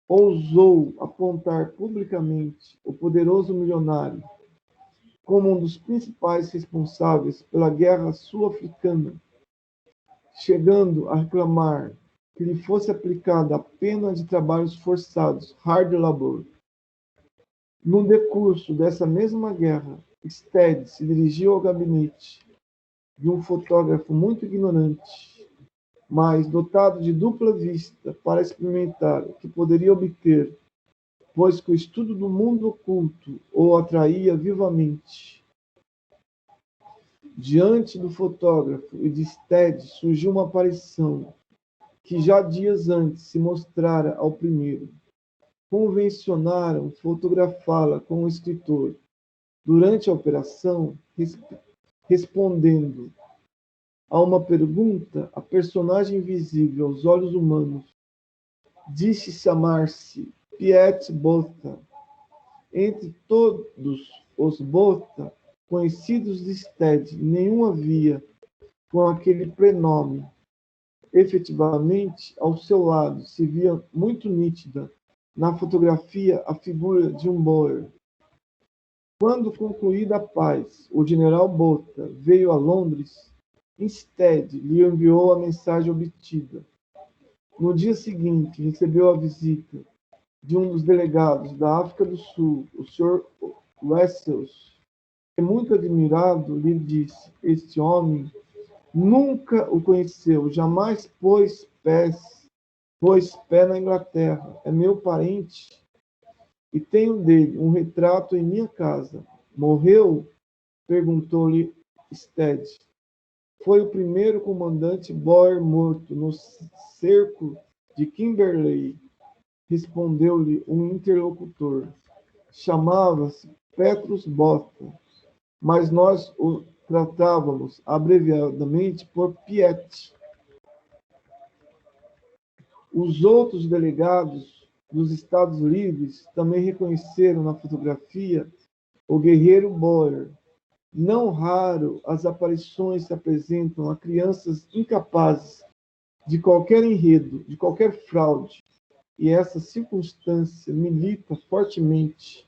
ousou apontar publicamente o poderoso milionário como um dos principais responsáveis pela guerra sul-africana, chegando a reclamar que lhe fosse aplicada a pena de trabalhos forçados, hard labor. No decurso dessa mesma guerra, Stead se dirigiu ao gabinete de um fotógrafo muito ignorante, mas dotado de dupla vista para experimentar o que poderia obter, pois que o estudo do mundo oculto o atraía vivamente. Diante do fotógrafo e de Stead surgiu uma aparição que já dias antes se mostrara ao primeiro. Convencionaram fotografá-la com o escritor. Durante a operação, respondendo a uma pergunta, a personagem visível aos olhos humanos disse chamar-se Piet Botha. Entre todos os Botha conhecidos de Stead, nenhum havia com aquele prenome. Efetivamente, ao seu lado se via muito nítida na fotografia a figura de um Boer. Quando concluída a paz, o general Botha veio a Londres. Stead lhe enviou a mensagem obtida. No dia seguinte, recebeu a visita de um dos delegados da África do Sul, o Sr. Wessels, que, muito admirado, lhe disse: este homem nunca o conheceu, jamais pôs pé na Inglaterra. É meu parente e tenho dele um retrato em minha casa. Morreu? Perguntou-lhe Stead. Foi o primeiro comandante Boer morto no cerco de Kimberley, respondeu-lhe um interlocutor. Chamava-se Petrus Botha, mas nós o tratávamos abreviadamente por Piet. Os outros delegados dos Estados Livres também reconheceram na fotografia o guerreiro Boer. Não raro, as aparições se apresentam a crianças incapazes de qualquer enredo, de qualquer fraude, e essa circunstância milita fortemente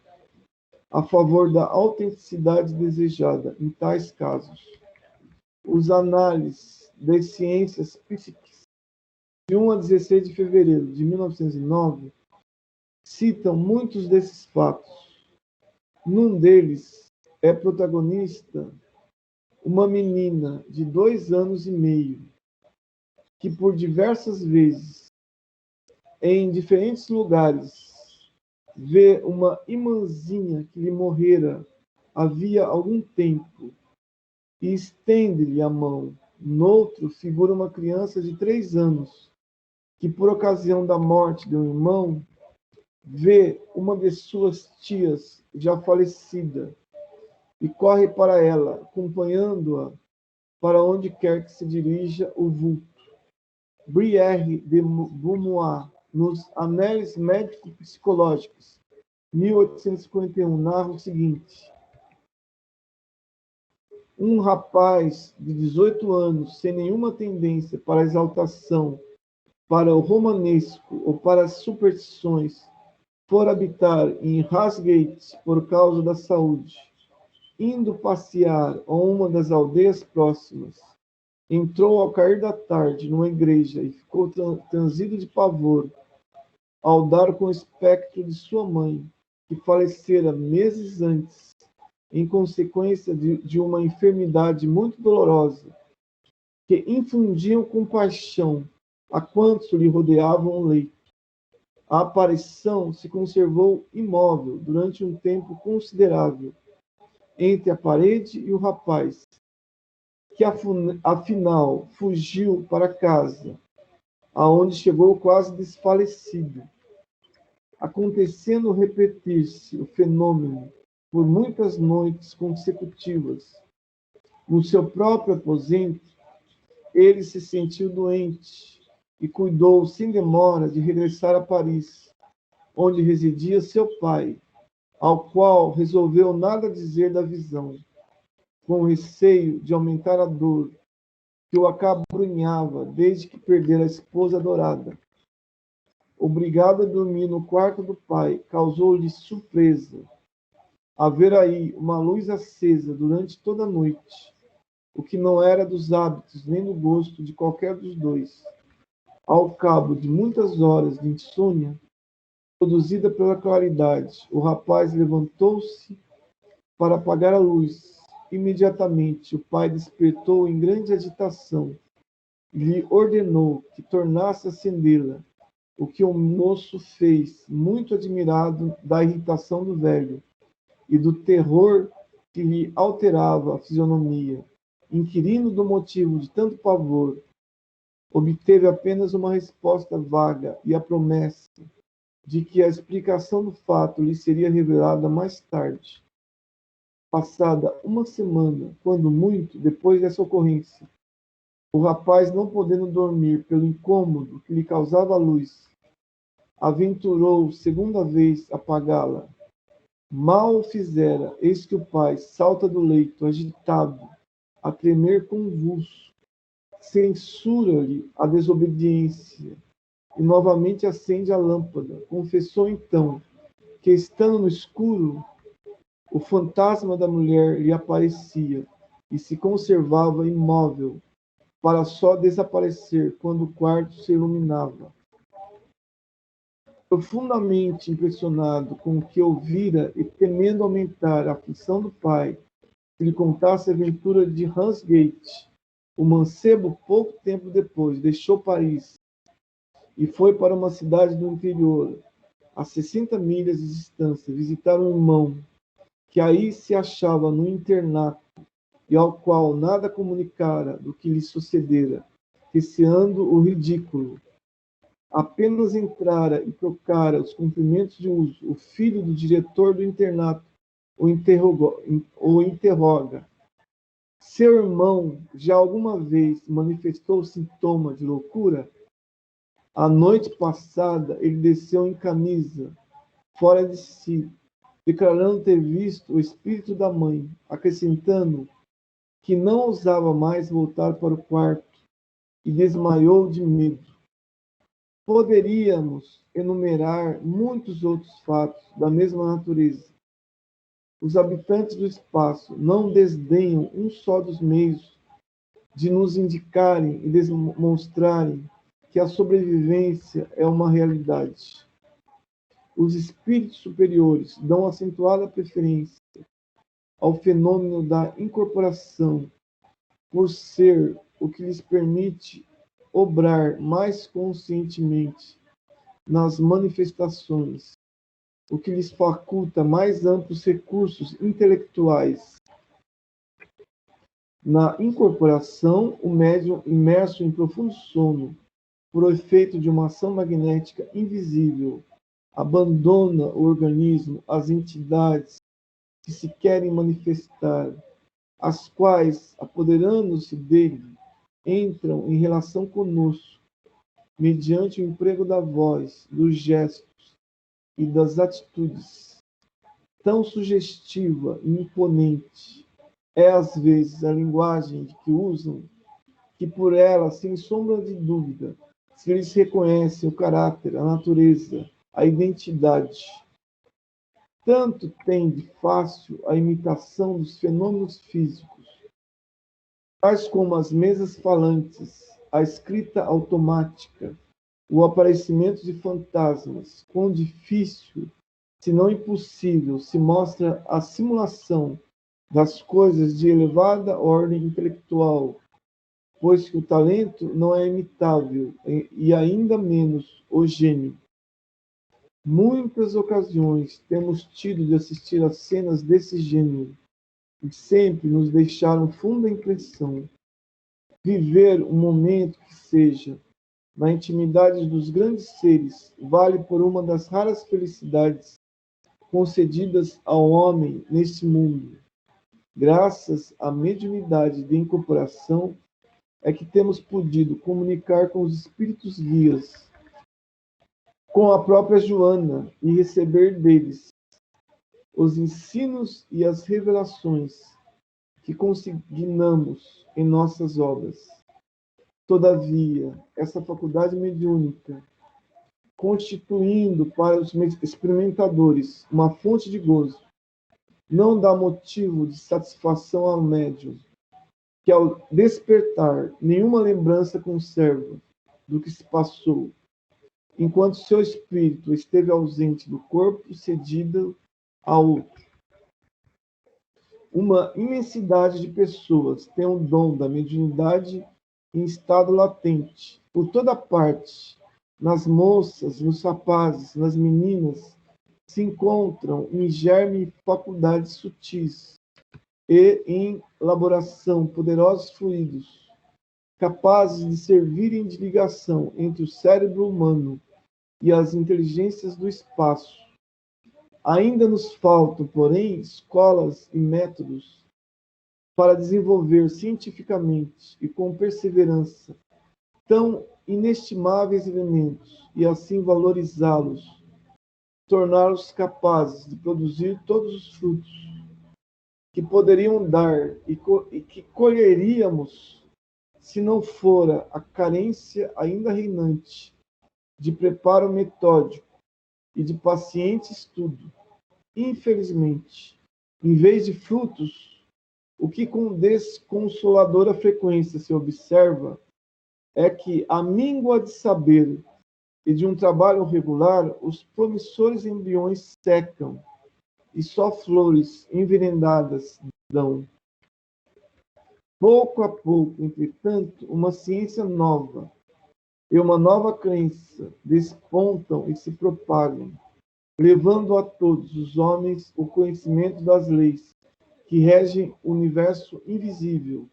a favor da autenticidade desejada em tais casos. Os análises das ciências psíquicas, de 1 a 16 de fevereiro de 1909, citam muitos desses fatos. Num deles é protagonista uma menina de 2 anos e meio, que por diversas vezes, em diferentes lugares, vê uma irmãzinha que lhe morrera havia algum tempo e estende-lhe a mão. Noutro figura uma criança de 3 anos, que por ocasião da morte de um irmão, vê uma de suas tias já falecida e corre para ela, acompanhando-a para onde quer que se dirija o vulto. Brière de Beaumont, nos Anéis Médico-Psicológicos, 1851, narra o seguinte: um rapaz de 18 anos, sem nenhuma tendência para a exaltação, para o romanesco ou para as superstições, fora habitar em Rasgate por causa da saúde. Indo passear a uma das aldeias próximas, entrou ao cair da tarde numa igreja e ficou transido de pavor ao dar com o espectro de sua mãe, que falecera meses antes, em consequência de uma enfermidade muito dolorosa, que infundiam compaixão a quantos lhe rodeavam o leito. A aparição se conservou imóvel durante um tempo considerável entre a parede e o rapaz, que afinal fugiu para casa, aonde chegou quase desfalecido. Acontecendo repetir-se o fenômeno por muitas noites consecutivas, no seu próprio aposento, ele se sentiu doente e cuidou sem demora de regressar a Paris, onde residia seu pai, ao qual resolveu nada dizer da visão, com receio de aumentar a dor que o acabrunhava desde que perdera a esposa adorada. Obrigado a dormir no quarto do pai, causou-lhe surpresa haver aí uma luz acesa durante toda a noite, o que não era dos hábitos nem do gosto de qualquer dos dois. Ao cabo de muitas horas de insônia, produzida pela claridade, o rapaz levantou-se para apagar a luz. Imediatamente, o pai despertou em grande agitação e lhe ordenou que tornasse a acendê-la, o que o moço fez, muito admirado da irritação do velho e do terror que lhe alterava a fisionomia. Inquirindo do motivo de tanto pavor, obteve apenas uma resposta vaga e a promessa de que a explicação do fato lhe seria revelada mais tarde. Passada uma semana, quando muito, depois dessa ocorrência, o rapaz, não podendo dormir pelo incômodo que lhe causava a luz, aventurou segunda vez apagá-la. Mal o fizera, eis que o pai salta do leito, agitado, a tremer convulso. Censura-lhe a desobediência e novamente acende a lâmpada. Confessou então que, estando no escuro, o fantasma da mulher lhe aparecia e se conservava imóvel, para só desaparecer quando o quarto se iluminava. Profundamente impressionado com o que ouvira e temendo aumentar a aflição do pai, que lhe contasse a aventura de Ramsgate, o mancebo, pouco tempo depois, deixou Paris e foi para uma cidade do interior, a 60 milhas de distância, visitar um irmão que aí se achava no internato e ao qual nada comunicara do que lhe sucedera, receando o ridículo. Apenas entrara e trocara os cumprimentos de uso, o filho do diretor do internato o interroga. Seu irmão já alguma vez manifestou sintoma de loucura? A noite passada ele desceu em camisa, fora de si, declarando ter visto o espírito da mãe, acrescentando que não ousava mais voltar para o quarto e desmaiou de medo. Poderíamos enumerar muitos outros fatos da mesma natureza. Os habitantes do espaço não desdenham um só dos meios de nos indicarem e demonstrarem que a sobrevivência é uma realidade. Os espíritos superiores dão acentuada preferência ao fenômeno da incorporação, por ser o que lhes permite obrar mais conscientemente nas manifestações, o que lhes faculta mais amplos recursos intelectuais. Na incorporação, o médium, imerso em profundo sono, por efeito de uma ação magnética invisível, abandona o organismo às entidades que se querem manifestar, as quais, apoderando-se dele, entram em relação conosco, mediante o emprego da voz, dos gestos e das atitudes. Tão sugestiva e imponente é, às vezes, a linguagem de que usam, que por ela, sem sombra de dúvida, se lhes reconhece o caráter, a natureza a identidade. Tanto tem de fácil a imitação dos fenômenos físicos, tais como as mesas falantes, a escrita automática, o aparecimento de fantasmas, quão difícil, se não impossível, se mostra a simulação das coisas de elevada ordem intelectual, pois que o talento não é imitável e ainda menos o gênio. Muitas ocasiões temos tido de assistir a cenas desse gênero e sempre nos deixaram funda impressão. Viver um momento que seja na intimidade dos grandes seres vale por uma das raras felicidades concedidas ao homem neste mundo. Graças à mediunidade de incorporação é que temos podido comunicar com os espíritos guias, com a própria Joana, e receber deles os ensinos e as revelações que consignamos em nossas obras. Todavia, essa faculdade mediúnica, constituindo para os experimentadores uma fonte de gozo, não dá motivo de satisfação ao médium, que ao despertar nenhuma lembrança conserva do que se passou, enquanto seu espírito esteve ausente do corpo cedido a outro. Uma imensidade de pessoas tem o dom da mediunidade em estado latente, por toda parte, nas moças, nos rapazes, nas meninas, se encontram em germe faculdades sutis e em elaboração poderosos fluidos, capazes de servirem de ligação entre o cérebro humano e as inteligências do espaço. Ainda nos faltam, porém, escolas e métodos para desenvolver cientificamente e com perseverança tão inestimáveis elementos e assim valorizá-los, torná-los capazes de produzir todos os frutos que poderiam dar e que colheríamos se não fora a carência ainda reinante de preparo metódico e de paciente estudo. Infelizmente, em vez de frutos, o que com desconsoladora frequência se observa é que, à míngua de saber e de um trabalho regular, os promissores embriões secam e só flores envenenadas dão. Pouco a pouco, entretanto, uma ciência nova e uma nova crença despontam e se propagam, levando a todos os homens o conhecimento das leis que regem o universo invisível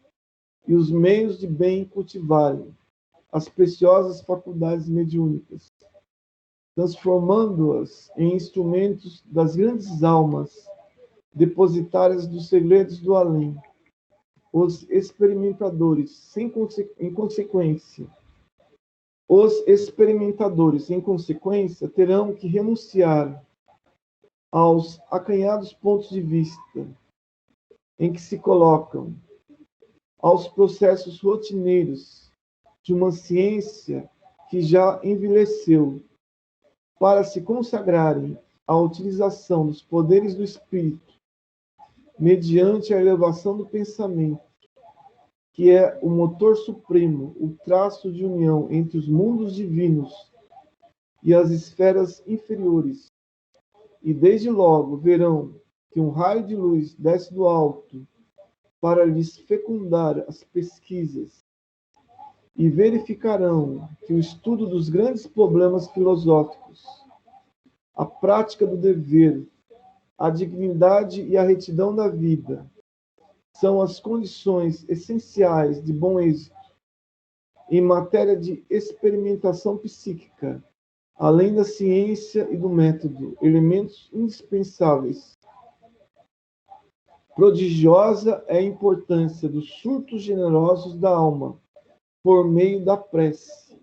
e os meios de bem cultivarem as preciosas faculdades mediúnicas, transformando-as em instrumentos das grandes almas depositárias dos segredos do além. Os experimentadores, em consequência, terão que renunciar aos acanhados pontos de vista em que se colocam, aos processos rotineiros de uma ciência que já envelheceu, para se consagrarem à utilização dos poderes do espírito, mediante a elevação do pensamento, que é o motor supremo, o traço de união entre os mundos divinos e as esferas inferiores. E desde logo verão que um raio de luz desce do alto para lhes fecundar as pesquisas, e verificarão que o estudo dos grandes problemas filosóficos, a prática do dever, a dignidade e a retidão da vida são as condições essenciais de bom êxito em matéria de experimentação psíquica, além da ciência e do método, elementos indispensáveis. Prodigiosa é a importância dos surtos generosos da alma, por meio da prece.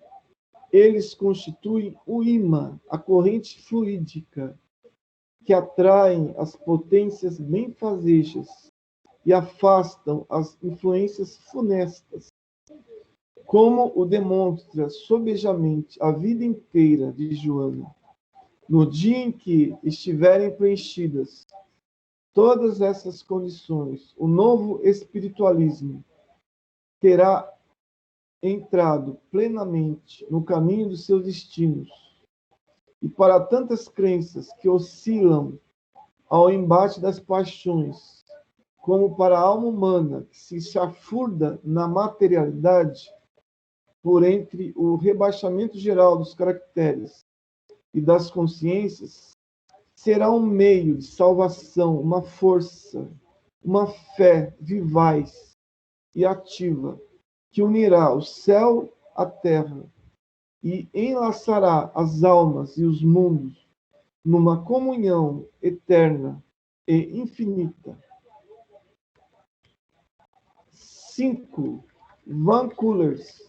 Eles constituem o imã, a corrente fluídica, que atraem as potências benfazejas e afastam as influências funestas, como o demonstra sobejamente a vida inteira de Joana. No dia em que estiverem preenchidas todas essas condições, o novo espiritualismo terá entrado plenamente no caminho dos seus destinos. E para tantas crenças que oscilam ao embate das paixões, como para a alma humana que se chafurda na materialidade, por entre o rebaixamento geral dos caracteres e das consciências, será um meio de salvação, uma força, uma fé vivaz e ativa que unirá o céu à terra e enlaçará as almas e os mundos numa comunhão eterna e infinita. 5. Van Coolers.